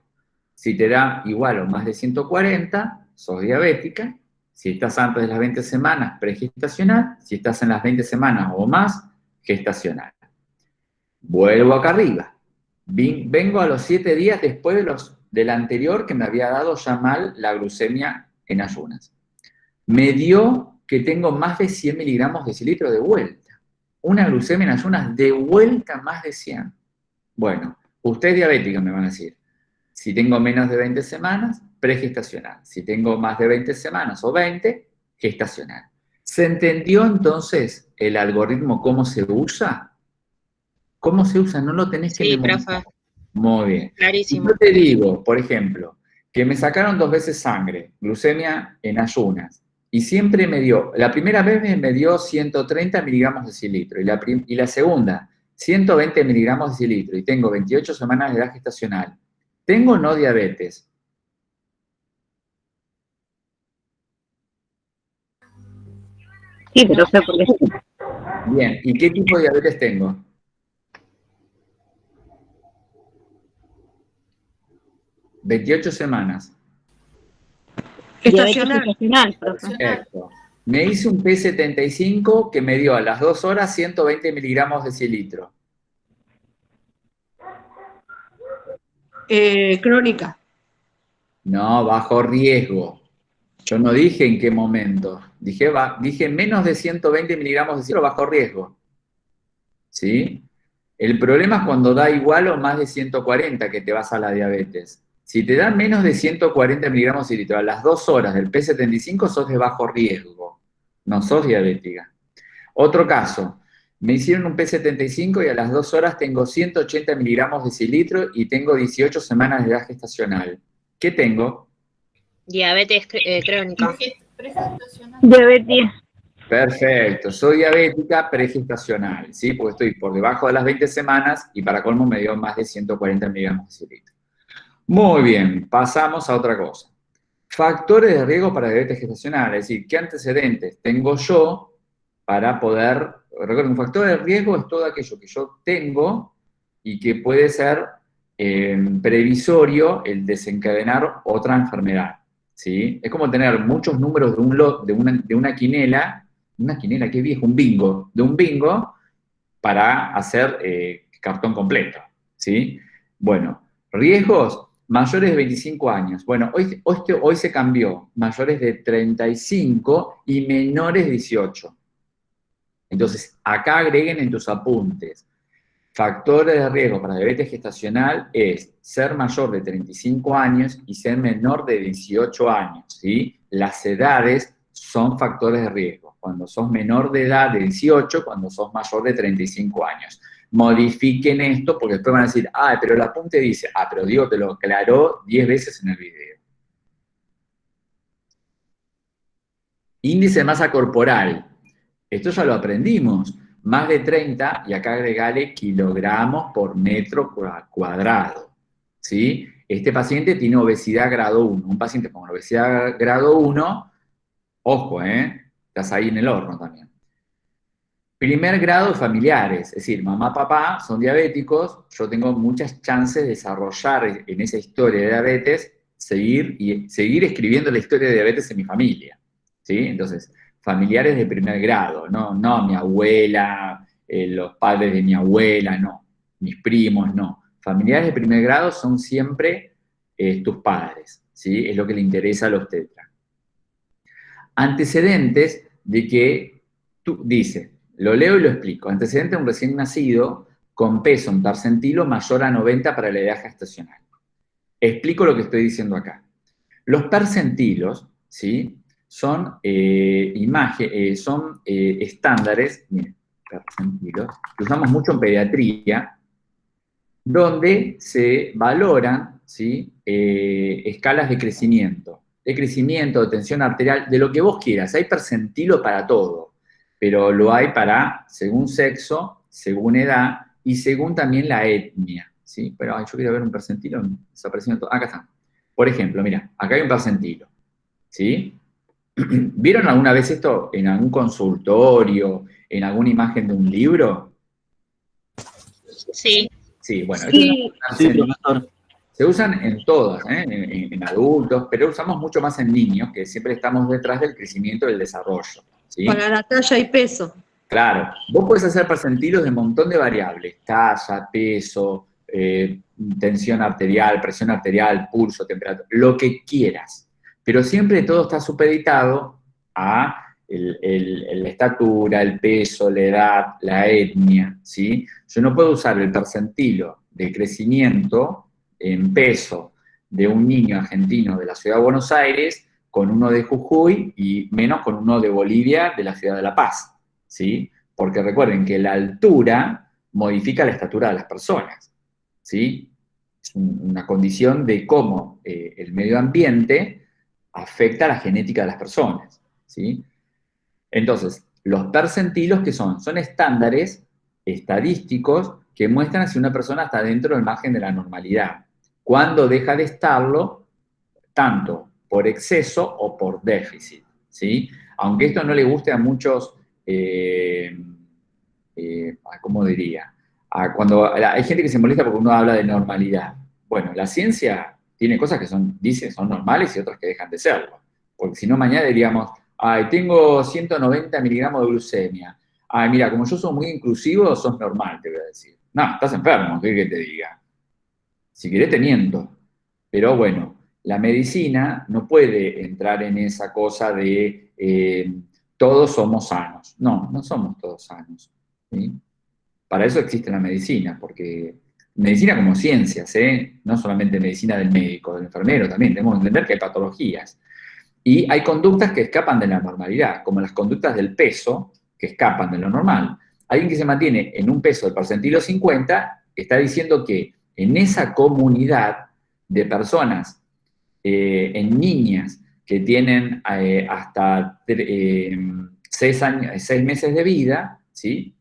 Si te da igual o más de 140, sos diabética. Si estás antes de las 20 semanas, pregestacional. Si estás en las 20 semanas o más, gestacional. Vuelvo acá arriba. Vengo a los 7 días después del anterior que me había dado ya mal la glucemia en ayunas. Me dio que tengo más de 100 miligramos de cilitro de vuelta. Una glucemia en ayunas de vuelta más de 100. Bueno, usted es diabética, me van a decir. Si tengo menos de 20 semanas, pregestacional. Si tengo más de 20 semanas o 20, gestacional. ¿Se entendió entonces el algoritmo cómo se usa? ¿Cómo se usa? No lo tenés que memorizar. Sí, profe. Muy bien. Clarísimo. Yo te digo, por ejemplo, que me sacaron 2 veces sangre, glucemia en ayunas, y siempre me dio, la primera vez me dio 130 miligramos de cilitro, y la segunda, 120 miligramos de cilitro, y tengo 28 semanas de edad gestacional. ¿Tengo o no diabetes? Sí, pero sé por qué. Bien, ¿y qué tipo de diabetes tengo? ¿28 semanas? Gestacional, profe. Perfecto. Me hice un P75 que me dio a las 2 horas 120 miligramos de cilitro. Crónica. No, bajo riesgo. Yo no dije en qué momento. Dije menos de 120 miligramos de cilitro bajo riesgo. ¿Sí? El problema es cuando da igual o más de 140 que te vas a la diabetes. Si te dan menos de 140 miligramos de cilitro a las 2 horas del P75, sos de bajo riesgo. No sos diabética. Otro caso. Me hicieron un P75 y a las 2 horas tengo 180 miligramos de cilitro y tengo 18 semanas de edad gestacional. ¿Qué tengo? Diabetes crónica. Diabetes. Perfecto, soy diabética pregestacional, ¿sí? Porque estoy por debajo de las 20 semanas y para colmo me dio más de 140 miligramos de cilitro. Muy bien, pasamos a otra cosa. Factores de riesgo para diabetes gestacional, es decir, ¿qué antecedentes tengo yo para poder... Recuerden, un factor de riesgo es todo aquello que yo tengo y que puede ser previsorio el desencadenar otra enfermedad, ¿sí? Es como tener muchos números de una quinela, qué viejo, un bingo, para hacer cartón completo, ¿sí? Bueno, riesgos mayores de 25 años. Bueno, hoy se cambió, mayores de 35 y menores de 18. Entonces, acá agreguen en tus apuntes, Factores de riesgo para diabetes gestacional es ser mayor de 35 años y ser menor de 18 años, ¿sí? Las edades son factores de riesgo. Cuando sos menor de edad de 18, cuando sos mayor de 35 años. Modifiquen esto porque después van a decir, pero el apunte dice, pero Diego te lo aclaró 10 veces en el video. Índice de masa corporal. Esto ya lo aprendimos. Más de 30, y acá agregale kilogramos por metro cuadrado. ¿Sí? Este paciente tiene obesidad grado 1. Un paciente con obesidad grado 1, ojo, estás ahí en el horno también. Primer grado de familiares, es decir, mamá, papá son diabéticos, yo tengo muchas chances de desarrollar en esa historia de diabetes, seguir escribiendo la historia de diabetes en mi familia. ¿Sí? Entonces, familiares de primer grado, no mi abuela, los padres de mi abuela, no, mis primos, no. Familiares de primer grado son siempre tus padres, ¿sí? Es lo que le interesa a los tetras. Antecedentes de que, dice, lo leo y lo explico, antecedente de un recién nacido con peso en percentilo mayor a 90 para la edad gestacional. Explico lo que estoy diciendo acá. Los percentilos, ¿sí? Son estándares, miren, percentilos, que usamos mucho en pediatría, donde se valoran, ¿sí? Escalas de crecimiento, de tensión arterial, de lo que vos quieras. Hay percentilo para todo, pero lo hay para, según sexo, según edad y según también la etnia, ¿sí? Pero yo quiero ver un percentilo, desapareciendo todo. Acá está. Por ejemplo, mira, acá hay un percentilo, ¿sí? ¿Vieron alguna vez esto en algún consultorio, en alguna imagen de un libro? Sí. Sí, bueno. Sí, profesor. Se usan en todas, en adultos, pero usamos mucho más en niños, que siempre estamos detrás del crecimiento y del desarrollo. ¿Sí? Para la talla y peso. Claro. Vos podés hacer percentilos de un montón de variables. Talla, peso, tensión arterial, presión arterial, pulso, temperatura, lo que quieras. Pero siempre todo está supeditado a la estatura, el peso, la edad, la etnia, ¿sí? Yo no puedo usar el percentilo de crecimiento en peso de un niño argentino de la ciudad de Buenos Aires con uno de Jujuy y menos con uno de Bolivia de la ciudad de La Paz, ¿sí? Porque recuerden que la altura modifica la estatura de las personas, ¿sí? Es una condición de cómo el medio ambiente afecta la genética de las personas, ¿sí? Entonces, los percentilos, ¿qué son? Son estándares estadísticos que muestran si una persona está dentro del margen de la normalidad. Cuando deja de estarlo, tanto por exceso o por déficit, ¿sí? Aunque esto no le guste a muchos, ¿cómo diría? Hay gente que se molesta porque uno habla de normalidad. Bueno, la ciencia tiene cosas que son normales y otras que dejan de serlo. Porque si no, mañana diríamos, tengo 190 miligramos de glucemia. Mira, como yo soy muy inclusivo, sos normal, te voy a decir. No, estás enfermo, ¿qué que te diga? Si querés te miento. Pero bueno, la medicina no puede entrar en esa cosa de todos somos sanos. No, no somos todos sanos, ¿sí? Para eso existe la medicina, porque medicina como ciencias, no solamente medicina del médico, del enfermero también, debemos entender que hay patologías. Y hay conductas que escapan de la normalidad, como las conductas del peso, que escapan de lo normal. Alguien que se mantiene en un peso del percentilo 50, está diciendo que en esa comunidad de personas, en niñas que tienen hasta 6 meses de vida, ¿sí?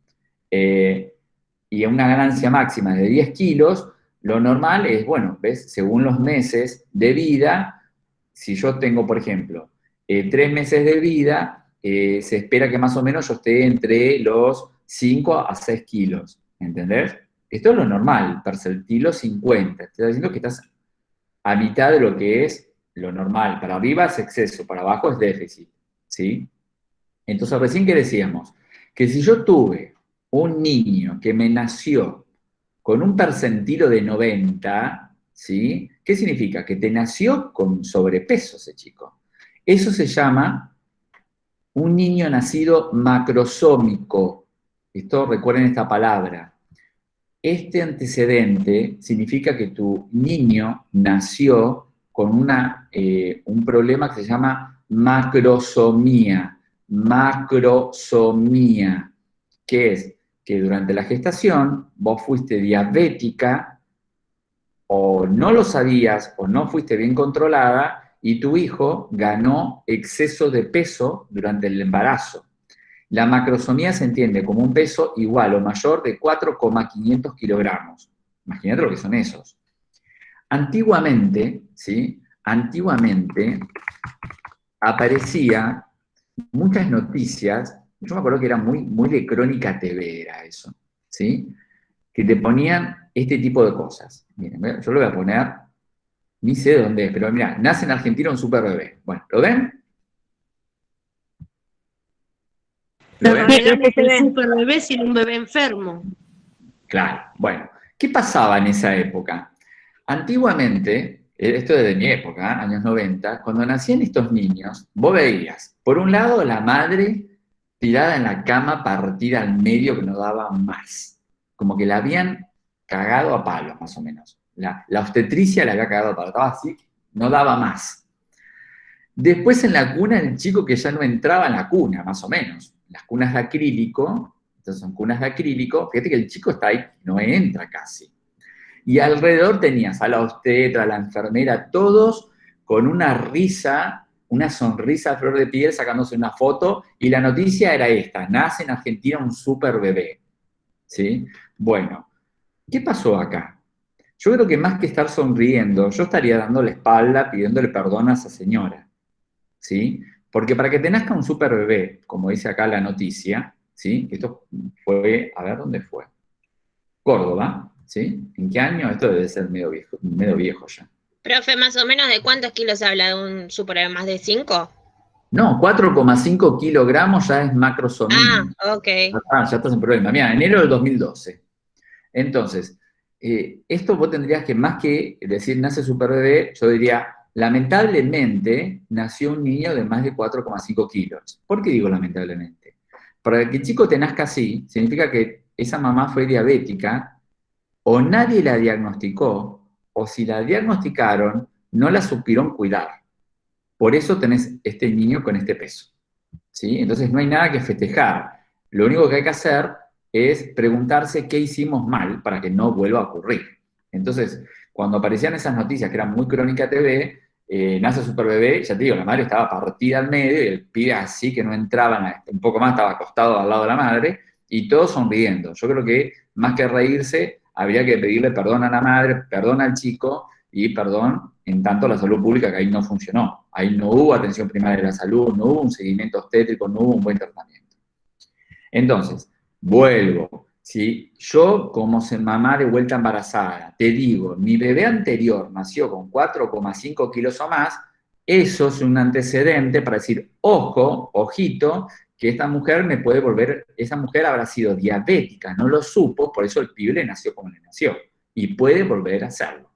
Y una ganancia máxima de 10 kilos, lo normal es, bueno, ¿ves? Según los meses de vida, si yo tengo, por ejemplo, 3 meses de vida, se espera que más o menos yo esté entre los 5 a 6 kilos, ¿entendés? Esto es lo normal, percentilo 50. Te está diciendo que estás a mitad de lo que es lo normal. Para arriba es exceso, para abajo es déficit, ¿sí? Entonces, recién que decíamos, que si yo tuve un niño que me nació con un percentilo de 90, ¿sí? ¿Qué significa? Que te nació con sobrepeso ese chico. Eso se llama un niño nacido macrosómico. Esto, recuerden esta palabra. este antecedente significa que tu niño nació con un problema que se llama macrosomía. Macrosomía, que es que durante la gestación vos fuiste diabética o no lo sabías o no fuiste bien controlada y tu hijo ganó exceso de peso durante el embarazo. La macrosomía se entiende como un peso igual o mayor de 4,500 kilogramos. Imagínate lo que son esos. Antiguamente, ¿sí? Antiguamente aparecía muchas noticias, yo me acuerdo que era muy de Crónica TV era eso, ¿sí? Que te ponían este tipo de cosas. Miren, yo lo voy a poner, ni sé dónde es, pero mira, nace en Argentina un super bebé. Bueno, ¿lo ven? En realidad no es un super bebé, sino un bebé enfermo. Claro, bueno, ¿qué pasaba en esa época? Antiguamente, esto es de mi época, años 90, cuando nacían estos niños, vos veías, por un lado, la madre tirada en la cama, partida al medio, que no daba más. Como que la habían cagado a palos, más o menos. La obstetricia la había cagado a palos, estaba así, no daba más. Después en la cuna, el chico que ya no entraba en la cuna, más o menos. Las cunas de acrílico, estas son cunas de acrílico, fíjate que el chico está ahí, no entra casi. Y alrededor tenías a la obstetra, a la enfermera, todos con una risa, una sonrisa a flor de piel, sacándose una foto, y la noticia era esta: nace en Argentina un super bebé. ¿Sí? Bueno, ¿qué pasó acá? Yo creo que más que estar sonriendo, yo estaría dando la espalda, pidiéndole perdón a esa señora. ¿Sí? Porque para que te nazca un super bebé, como dice acá la noticia, ¿sí? Esto fue, a ver, ¿dónde fue? Córdoba, ¿sí? ¿En qué año? Esto debe ser medio viejo ya. Profe, más o menos, ¿de cuántos kilos se habla de un super bebé? ¿Más de 5? No, 4,5 kilogramos ya es macrosomía. Ah, ok. Ya estás en problema. Mira, enero del 2012. Entonces, esto vos tendrías que, más que decir nace super bebé, yo diría, lamentablemente nació un niño de más de 4,5 kilos. ¿Por qué digo lamentablemente? Para que el chico te nazca así, significa que esa mamá fue diabética, o nadie la diagnosticó, o si la diagnosticaron, no la supieron cuidar. Por eso tenés este niño con este peso. ¿Sí? Entonces no hay nada que festejar. Lo único que hay que hacer es preguntarse qué hicimos mal para que no vuelva a ocurrir. Entonces, cuando aparecían esas noticias que eran muy Crónica TV, nace super bebé, ya te digo, la madre estaba partida al medio y el pibe así que no entraba, un poco más estaba acostado al lado de la madre, y todos sonriendo. Yo creo que más que reírse, habría que pedirle perdón a la madre, perdón al chico y perdón en tanto la salud pública, que ahí no funcionó. Ahí no hubo atención primaria de la salud, no hubo un seguimiento obstétrico, no hubo un buen tratamiento. Entonces, vuelvo. Si yo, como mamá de vuelta embarazada, te digo, mi bebé anterior nació con 4,5 kilos o más, eso es un antecedente para decir, ojo, ojito, que esta mujer me puede volver, esa mujer habrá sido diabética, no lo supo, por eso el pibe le nació como le nació, y puede volver a hacerlo.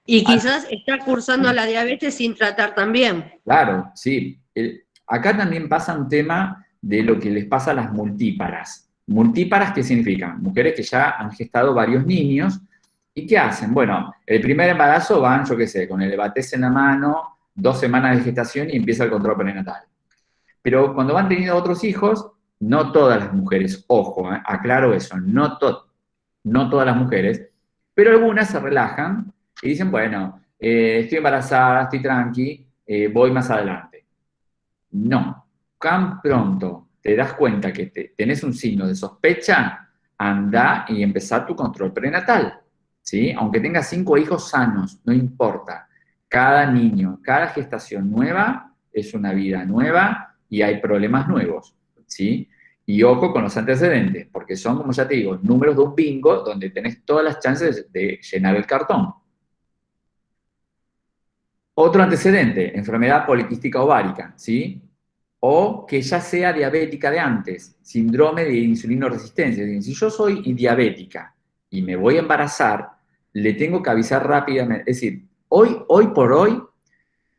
Y quizás está cursando la diabetes sin tratar también. Claro, sí. Acá también pasa un tema de lo que les pasa a las multíparas. ¿Multíparas qué significan? Mujeres que ya han gestado varios niños. ¿Y qué hacen? Bueno, el primer embarazo van, yo qué sé, con el Evates en la mano, 2 semanas de gestación y empieza el control prenatal. Pero cuando van teniendo otros hijos, no todas las mujeres, ojo, aclaro eso, no todas las mujeres, pero algunas se relajan y dicen, bueno, estoy embarazada, estoy tranqui, voy más adelante. No, tan pronto te das cuenta que tenés un signo de sospecha, anda y empezá tu control prenatal, ¿sí? Aunque tengas 5 hijos sanos, no importa. Cada niño, cada gestación nueva es una vida nueva y hay problemas nuevos, ¿sí? Y ojo con los antecedentes, porque son, como ya te digo, números de un bingo donde tenés todas las chances de llenar el cartón. Otro antecedente, enfermedad poliquística ovárica, ¿sí? O que ya sea diabética de antes, síndrome de insulinoresistencia. Es decir, si yo soy diabética y me voy a embarazar, le tengo que avisar rápidamente. Es decir, hoy por hoy,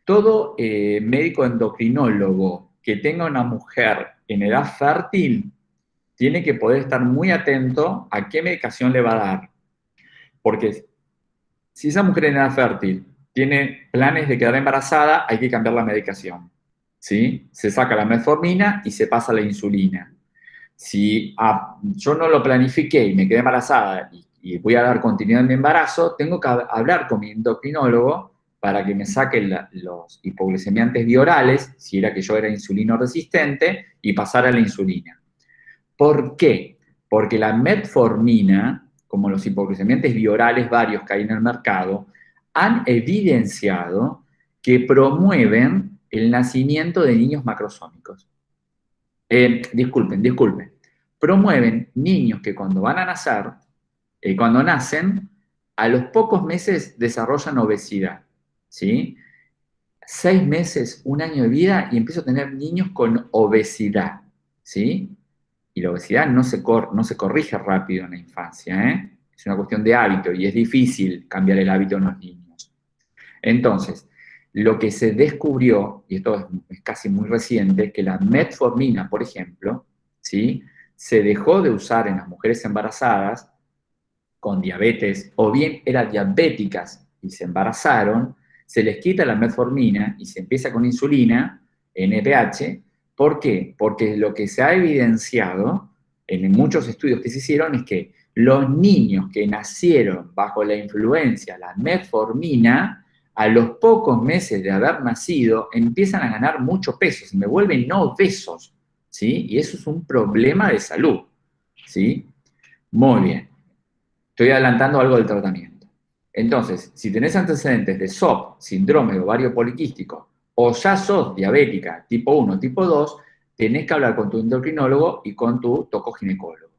todo médico endocrinólogo que tenga una mujer en edad fértil tiene que poder estar muy atento a qué medicación le va a dar. Porque si esa mujer en edad fértil tiene planes de quedar embarazada, hay que cambiar la medicación, ¿sí? Se saca la metformina y se pasa a la insulina. Si yo no lo planifiqué y me quedé embarazada y voy a dar continuidad en mi embarazo, tengo que hablar con mi endocrinólogo para que me saque los hipoglucemiantes biorales, si era que yo era insulino resistente, y pasar a la insulina. ¿Por qué? Porque la metformina, como los hipoglucemiantes biorales varios que hay en el mercado, han evidenciado que promueven el nacimiento de niños macrosómicos. Disculpen. Promueven niños que cuando van a nacer, cuando nacen, a los pocos meses desarrollan obesidad, ¿sí? 6 meses, 1 año de vida y empiezo a tener niños con obesidad, ¿sí? Y la obesidad no se corrige rápido en la infancia, ¿eh? Es una cuestión de hábito y es difícil cambiar el hábito en los niños. Entonces, lo que se descubrió, y esto es casi muy reciente, que la metformina, por ejemplo, ¿sí?, se dejó de usar en las mujeres embarazadas con diabetes, o bien eran diabéticas y se embarazaron, se les quita la metformina y se empieza con insulina, NPH. ¿Por qué? Porque lo que se ha evidenciado en muchos estudios que se hicieron es que los niños que nacieron bajo la influencia de la metformina, a los pocos meses de haber nacido, empiezan a ganar mucho peso, se me vuelven no obesos, ¿sí? Y eso es un problema de salud, ¿sí? Muy bien. Estoy adelantando algo del tratamiento. Entonces, si tenés antecedentes de SOP, síndrome de ovario poliquístico, o ya sos diabética tipo 1, tipo 2, tenés que hablar con tu endocrinólogo y con tu tocoginecólogo.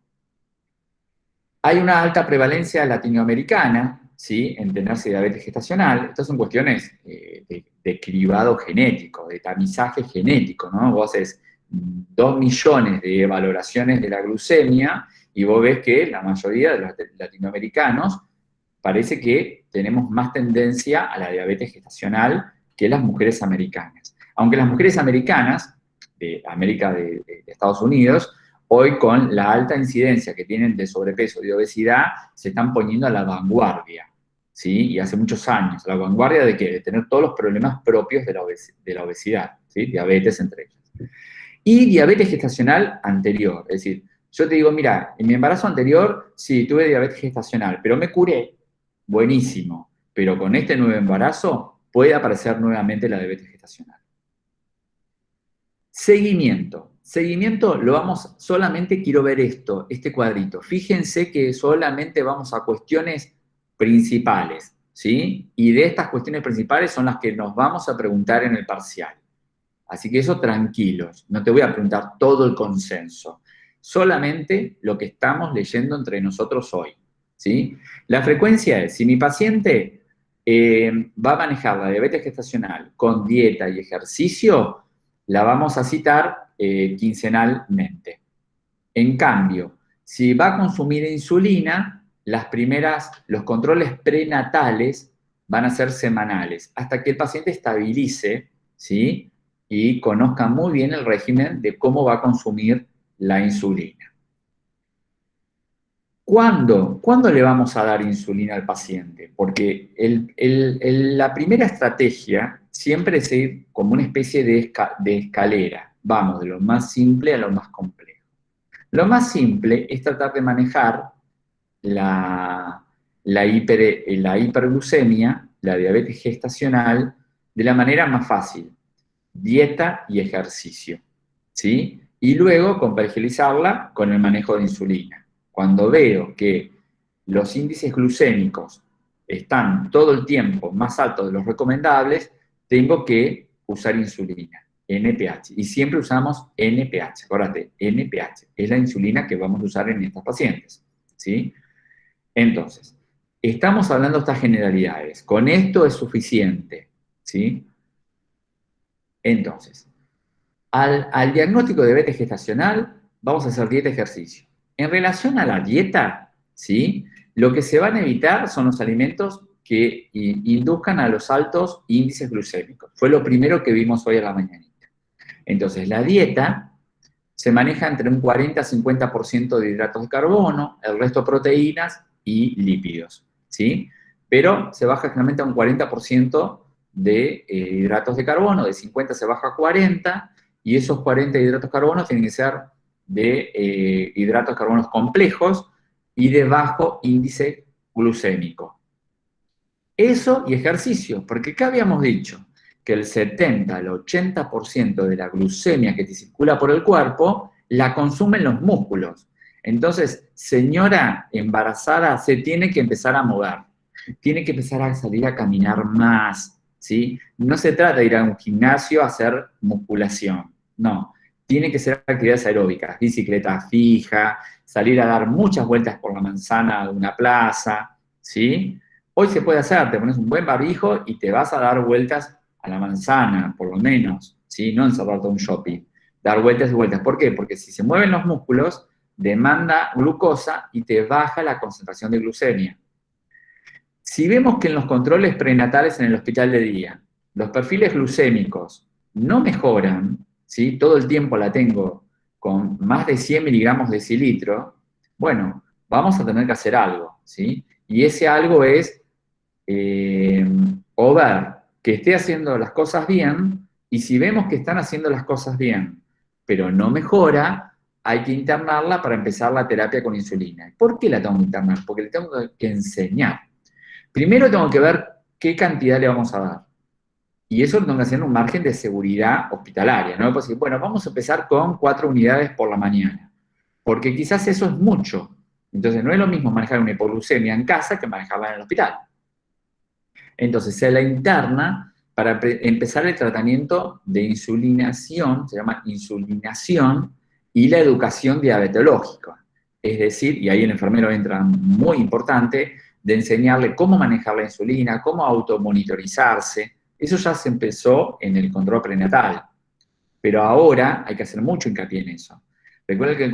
Hay una alta prevalencia latinoamericana, ¿sí?, en tenerse diabetes gestacional. Estas son cuestiones de cribado genético, de tamizaje genético, ¿no? Vos haces 2 millones de valoraciones de la glucemia y vos ves que la mayoría de los latinoamericanos parece que tenemos más tendencia a la diabetes gestacional que las mujeres americanas. Aunque las mujeres americanas, de América de Estados Unidos, hoy con la alta incidencia que tienen de sobrepeso y de obesidad, se están poniendo a la vanguardia, ¿sí? Y hace muchos años. ¿A la vanguardia de qué? De tener todos los problemas propios de la obesidad, ¿sí? Diabetes entre ellos. Y diabetes gestacional anterior, es decir, yo te digo, mira, en mi embarazo anterior, sí, tuve diabetes gestacional, pero me curé, buenísimo, pero con este nuevo embarazo puede aparecer nuevamente la diabetes gestacional. Seguimiento. Seguimiento lo vamos, solamente quiero ver este cuadrito. Fíjense que solamente vamos a cuestiones principales, ¿sí? Y de estas cuestiones principales son las que nos vamos a preguntar en el parcial. Así que eso tranquilos, no te voy a preguntar todo el consenso, solamente lo que estamos leyendo entre nosotros hoy, ¿sí? La frecuencia es, si mi paciente va a manejar la diabetes gestacional con dieta y ejercicio, la vamos a citar quincenalmente. En cambio, si va a consumir insulina, los controles prenatales van a ser semanales, hasta que el paciente estabilice, ¿sí?, y conozca muy bien el régimen de cómo va a consumir la insulina. ¿Cuándo le vamos a dar insulina al paciente? Porque la primera estrategia siempre es ir como una especie de escalera. Vamos de lo más simple a lo más complejo. Lo más simple es tratar de manejar la hiperglucemia, la diabetes gestacional, de la manera más fácil. Dieta y ejercicio, ¿sí? Y luego complejizarla con el manejo de insulina. Cuando veo que los índices glucémicos están todo el tiempo más altos de los recomendables, tengo que usar insulina, NPH. Y siempre usamos NPH, acuérdate, NPH, es la insulina que vamos a usar en estas pacientes, ¿sí? Entonces, estamos hablando de estas generalidades. Con esto es suficiente, ¿sí? Entonces, al diagnóstico de diabetes gestacional, vamos a hacer dieta y ejercicio. En relación a la dieta, ¿sí?, lo que se van a evitar son los alimentos que induzcan a los altos índices glucémicos. Fue lo primero que vimos hoy a la mañanita. Entonces, la dieta se maneja entre un 40 a 50% de hidratos de carbono, el resto proteínas y lípidos, ¿sí? Pero se baja generalmente a un 40% de hidratos de carbono, de 50 se baja a 40, y esos 40 hidratos de carbono tienen que ser de hidratos de carbono complejos y de bajo índice glucémico. Eso y ejercicio, porque acá habíamos dicho que el 70 al 80% de la glucemia que te circula por el cuerpo la consumen los músculos. Entonces, señora embarazada, se tiene que empezar a mover, tiene que empezar a salir a caminar más, ¿sí? No se trata de ir a un gimnasio a hacer musculación, no. Tiene que ser actividades aeróbicas, bicicleta fija, salir a dar muchas vueltas por la manzana de una plaza, ¿sí? Hoy se puede hacer, te pones un buen barbijo y te vas a dar vueltas a la manzana, por lo menos, ¿sí? No encerrarte a un shopping. Dar vueltas y vueltas. ¿Por qué? Porque si se mueven los músculos, demanda glucosa y te baja la concentración de glucemia. Si vemos que en los controles prenatales en el hospital de día, los perfiles glucémicos no mejoran, ¿sí? Todo el tiempo la tengo con más de 100 miligramos de decilitro, bueno, vamos a tener que hacer algo, ¿sí? Y ese algo es o ver que esté haciendo las cosas bien, y si vemos que están haciendo las cosas bien, pero no mejora, hay que internarla para empezar la terapia con insulina. ¿Por qué la tengo que internar? Porque le tengo que enseñar. Primero tengo que ver qué cantidad le vamos a dar. Y eso lo tengo que hacer en un margen de seguridad hospitalaria. No me puedo decir, bueno, vamos a empezar con 4 unidades por la mañana. Porque quizás eso es mucho. Entonces no es lo mismo manejar una hipoglucemia en casa que manejarla en el hospital. Entonces se la interna para empezar el tratamiento de insulinación, se llama insulinación, y la educación diabetológica. Es decir, y ahí el enfermero entra muy importante, de enseñarle cómo manejar la insulina, cómo automonitorizarse. Eso ya se empezó en el control prenatal. Pero ahora hay que hacer mucho hincapié en eso. Recuerden que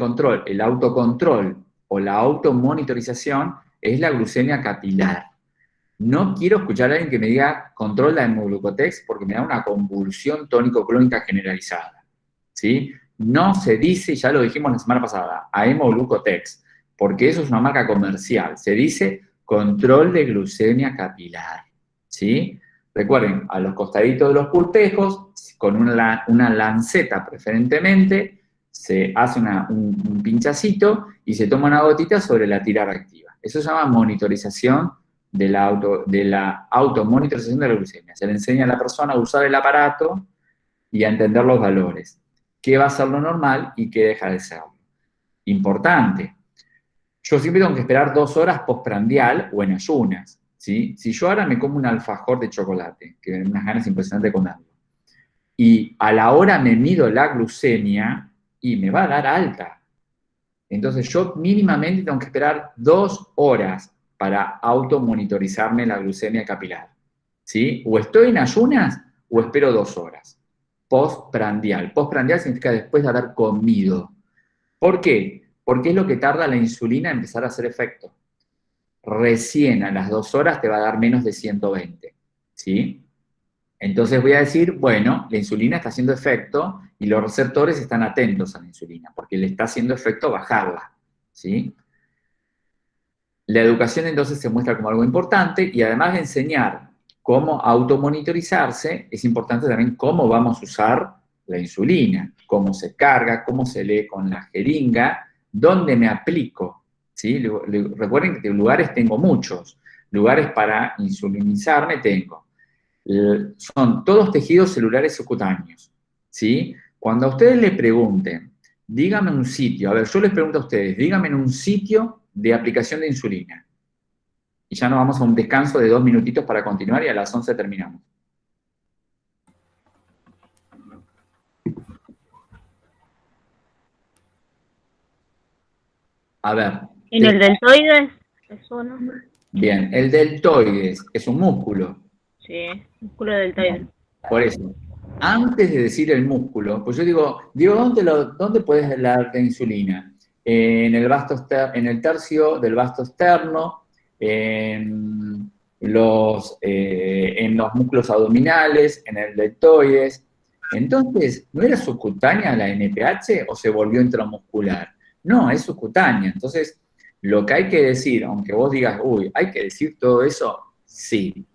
el autocontrol o la automonitorización es la glucemia capilar. No quiero escuchar a alguien que me diga control la hemoglucotex porque me da una convulsión tónico-clónica generalizada, ¿sí? No se dice, ya lo dijimos la semana pasada, a hemoglucotex, porque eso es una marca comercial. Se dice control de glucemia capilar, ¿sí? Recuerden, a los costaditos de los pulpejos, con una lanceta preferentemente, se hace un pinchacito y se toma una gotita sobre la tira reactiva. Eso se llama monitorización de la automonitorización de la glucemia. Se le enseña a la persona a usar el aparato y a entender los valores. Qué va a ser lo normal y qué deja de serlo. Importante. Yo siempre tengo que esperar 2 horas postprandial o en ayunas, ¿sí? Si yo ahora me como un alfajor de chocolate, que me dan unas ganas impresionantes de comerlo, y a la hora me mido la glucemia y me va a dar alta. Entonces yo mínimamente tengo que esperar 2 horas para automonitorizarme la glucemia capilar, ¿sí? O estoy en ayunas o espero 2 horas. Postprandial. Postprandial significa después de haber comido. ¿Por qué? Porque es lo que tarda la insulina en empezar a hacer efecto. Recién a las 2 horas te va a dar menos de 120, ¿sí? Entonces voy a decir, bueno, la insulina está haciendo efecto y los receptores están atentos a la insulina, porque le está haciendo efecto bajarla, ¿sí? La educación entonces se muestra como algo importante, y además de enseñar cómo automonitorizarse, es importante también cómo vamos a usar la insulina, cómo se carga, cómo se lee con la jeringa, dónde me aplico, ¿sí? Recuerden que lugares tengo muchos, lugares para insulinizarme tengo. Son todos tejidos celulares subcutáneos, ¿sí? Cuando a ustedes le pregunten, díganme un sitio, a ver, yo les pregunto a ustedes, díganme un sitio de aplicación de insulina. Y ya nos vamos a un descanso de 2 minutitos para continuar y a las 11 terminamos. A ver. ¿En el deltoides? ¿Eso no? Bien, el deltoides es un músculo. Sí, músculo deltoides. Por eso, antes de decir el músculo, pues yo digo, ¿dónde puedes hablar de insulina? En el tercio del vasto externo, en los músculos abdominales, en el deltoides, Entonces, ¿no era subcutánea la NPH o se volvió intramuscular? No, es subcutánea. Entonces, lo que hay que decir, aunque vos digas, uy, ¿hay que decir todo eso? Sí.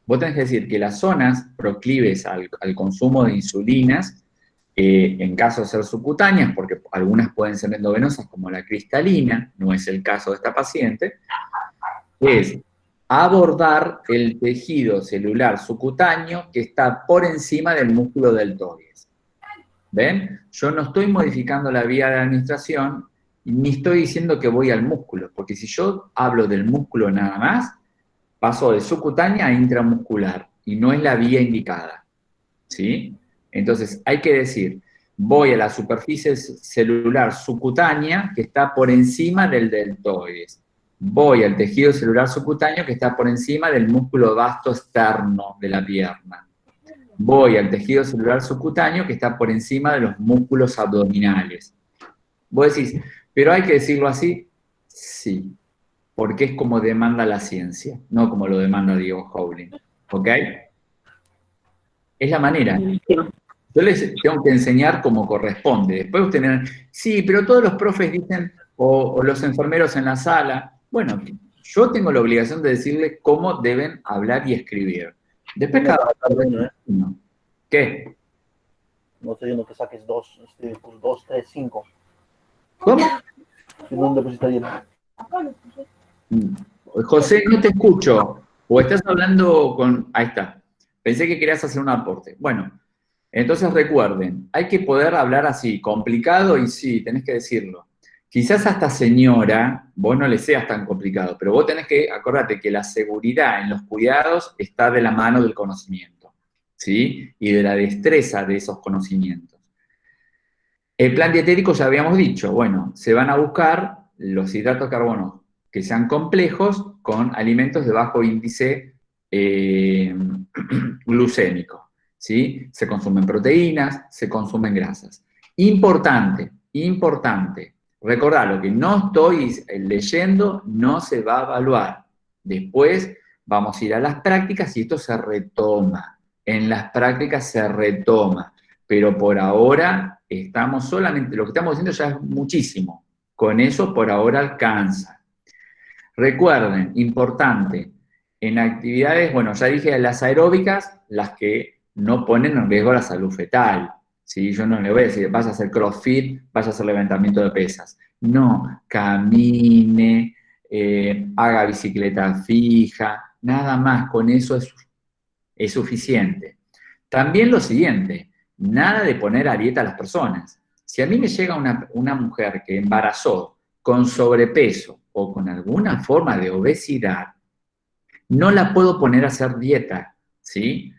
Vos tenés que decir que las zonas proclives al consumo de insulinas, en caso de ser subcutáneas, porque algunas pueden ser endovenosas como la cristalina, no es el caso de esta paciente, es abordar el tejido celular subcutáneo que está por encima del músculo deltoides. ¿Ven? Yo no estoy modificando la vía de administración, ni estoy diciendo que voy al músculo, porque si yo hablo del músculo nada más, paso de subcutánea a intramuscular, y no es la vía indicada, ¿sí? Entonces, hay que decir, voy a la superficie celular subcutánea que está por encima del deltoides. Voy al tejido celular subcutáneo que está por encima del músculo vasto externo de la pierna. Voy al tejido celular subcutáneo que está por encima de los músculos abdominales. Vos decís, ¿pero hay que decirlo así? Sí, porque es como demanda la ciencia, no como lo demanda Diego Howling. ¿Ok? Es la manera. Yo les tengo que enseñar como corresponde. Después ustedes dirán, sí, pero todos los profes dicen, o los enfermeros en la sala. Bueno, yo tengo la obligación de decirles cómo deben hablar y escribir. Después cada uno. ¿Qué? No estoy viendo que saques 2, 3, 5. ¿Cómo? ¿Dónde pusiste ayer? José, no te escucho. O estás hablando con... Ahí está. Pensé que querías hacer un aporte. Bueno, entonces recuerden, hay que poder hablar así, complicado y sí, tenés que decirlo. Quizás hasta señora, vos no le seas tan complicado, pero vos tenés que, acordate que la seguridad en los cuidados está de la mano del conocimiento, ¿sí? Y de la destreza de esos conocimientos. El plan dietético ya habíamos dicho, bueno, se van a buscar los hidratos de carbono que sean complejos con alimentos de bajo índice glucémico, ¿sí? Se consumen proteínas, se consumen grasas. Importante, recordad, lo que no estoy leyendo no se va a evaluar. Después vamos a ir a las prácticas y esto se retoma. En las prácticas se retoma, pero por ahora estamos solamente, lo que estamos diciendo ya es muchísimo. Con eso por ahora alcanza. Recuerden, importante, en actividades, bueno, ya dije las aeróbicas, las que no ponen en riesgo la salud fetal. ¿Sí? Yo no le voy a decir, vaya a hacer crossfit, vaya a hacer levantamiento de pesas. No, camine, haga bicicleta fija, nada más, con eso es suficiente. También lo siguiente, nada de poner a dieta a las personas. Si a mí me llega una mujer que embarazó con sobrepeso o con alguna forma de obesidad, no la puedo poner a hacer dieta, ¿sí?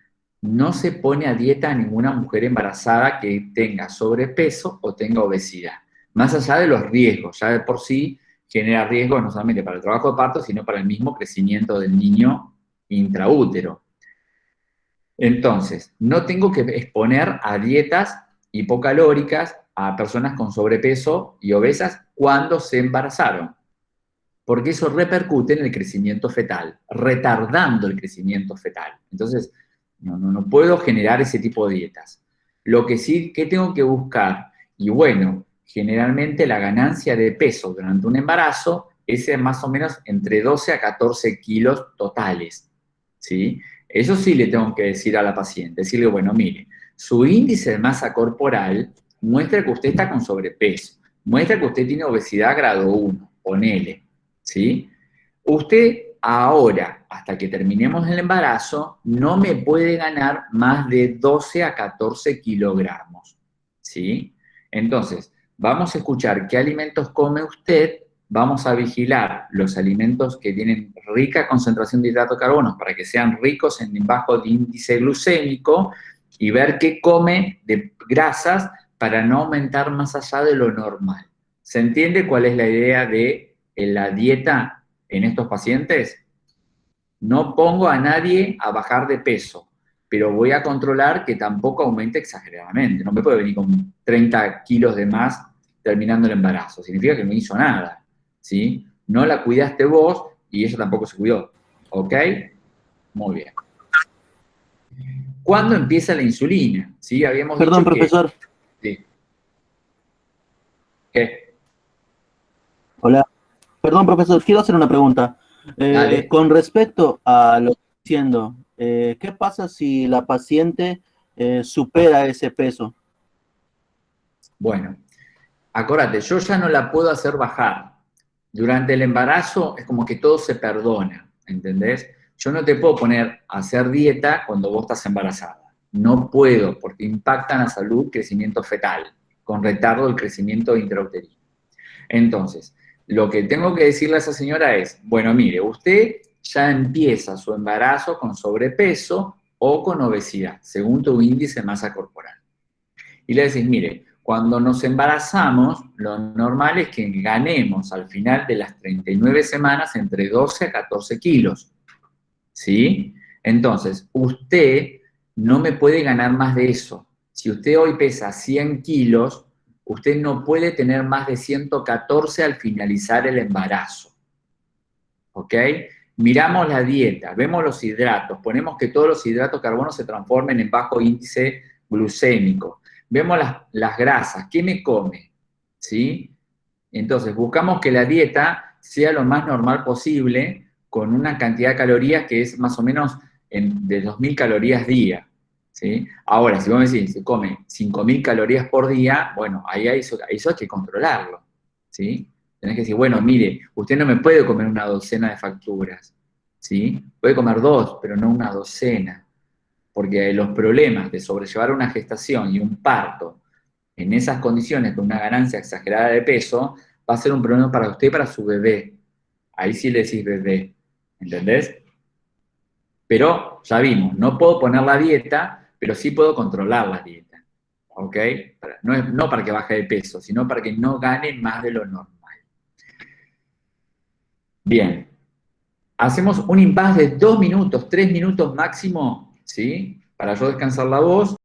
No se pone a dieta a ninguna mujer embarazada que tenga sobrepeso o tenga obesidad. Más allá de los riesgos, ya de por sí genera riesgos no solamente para el trabajo de parto, sino para el mismo crecimiento del niño intraútero. Entonces, no tengo que exponer a dietas hipocalóricas a personas con sobrepeso y obesas cuando se embarazaron, porque eso repercute en el crecimiento fetal, retardando el crecimiento fetal. Entonces, no puedo generar ese tipo de dietas. Lo que sí que tengo que buscar, y bueno, generalmente la ganancia de peso durante un embarazo es más o menos entre 12 a 14 kilos totales, ¿sí? Eso sí le tengo que decir a la paciente, decirle, bueno, mire, su índice de masa corporal muestra que usted está con sobrepeso, muestra que usted tiene obesidad grado 1, ponele, ¿sí? Usted ahora, hasta que terminemos el embarazo, no me puede ganar más de 12 a 14 kilogramos, ¿sí? Entonces, vamos a escuchar qué alimentos come usted, vamos a vigilar los alimentos que tienen rica concentración de hidratos de carbono para que sean ricos en bajo índice glucémico y ver qué come de grasas para no aumentar más allá de lo normal. ¿Se entiende cuál es la idea de la dieta en estos pacientes? No pongo a nadie a bajar de peso, pero voy a controlar que tampoco aumente exageradamente. No me puede venir con 30 kilos de más terminando el embarazo. Significa que no hizo nada, ¿sí? No la cuidaste vos y ella tampoco se cuidó, ¿ok? Muy bien. ¿Cuándo empieza la insulina? ¿Sí? Habíamos Perdón, dicho profesor. Sí. ¿Qué? Hola. Perdón, profesor, quiero hacer una pregunta. Dale. Con respecto a lo que estoy diciendo, ¿qué pasa si la paciente supera ese peso? Bueno, acordate, yo ya no la puedo hacer bajar. Durante el embarazo es como que todo se perdona, ¿entendés? Yo no te puedo poner a hacer dieta cuando vos estás embarazada. No puedo, porque impacta en la salud crecimiento fetal, con retardo del crecimiento intrauterino. Entonces, lo que tengo que decirle a esa señora es, bueno, mire, usted ya empieza su embarazo con sobrepeso o con obesidad, según tu índice de masa corporal. Y le decís, mire, cuando nos embarazamos, lo normal es que ganemos al final de las 39 semanas entre 12 a 14 kilos, ¿sí? Entonces, usted no me puede ganar más de eso. Si usted hoy pesa 100 kilos, usted no puede tener más de 114 al finalizar el embarazo, ¿ok? Miramos la dieta, vemos los hidratos, ponemos que todos los hidratos de carbono se transformen en bajo índice glucémico. Vemos las grasas, ¿qué me come? ¿Sí? Entonces, buscamos que la dieta sea lo más normal posible, con una cantidad de calorías que es más o menos de 2.000 calorías día. ¿Sí? Ahora, si vos me decís, se come 5.000 calorías por día, bueno, ahí eso hay que controlarlo. ¿Sí? Tenés que decir, bueno, mire, usted no me puede comer una docena de facturas. ¿Sí? Puede comer 2, pero no una docena. Porque los problemas de sobrellevar una gestación y un parto en esas condiciones con una ganancia exagerada de peso va a ser un problema para usted y para su bebé. Ahí sí le decís bebé, ¿entendés? Pero ya vimos, no puedo poner la dieta, pero sí puedo controlar la dieta, ¿ok? No para que baje de peso, sino para que no gane más de lo normal. Bien, hacemos un impasse de 2 minutos, 3 minutos máximo, ¿sí? Para yo descansar la voz.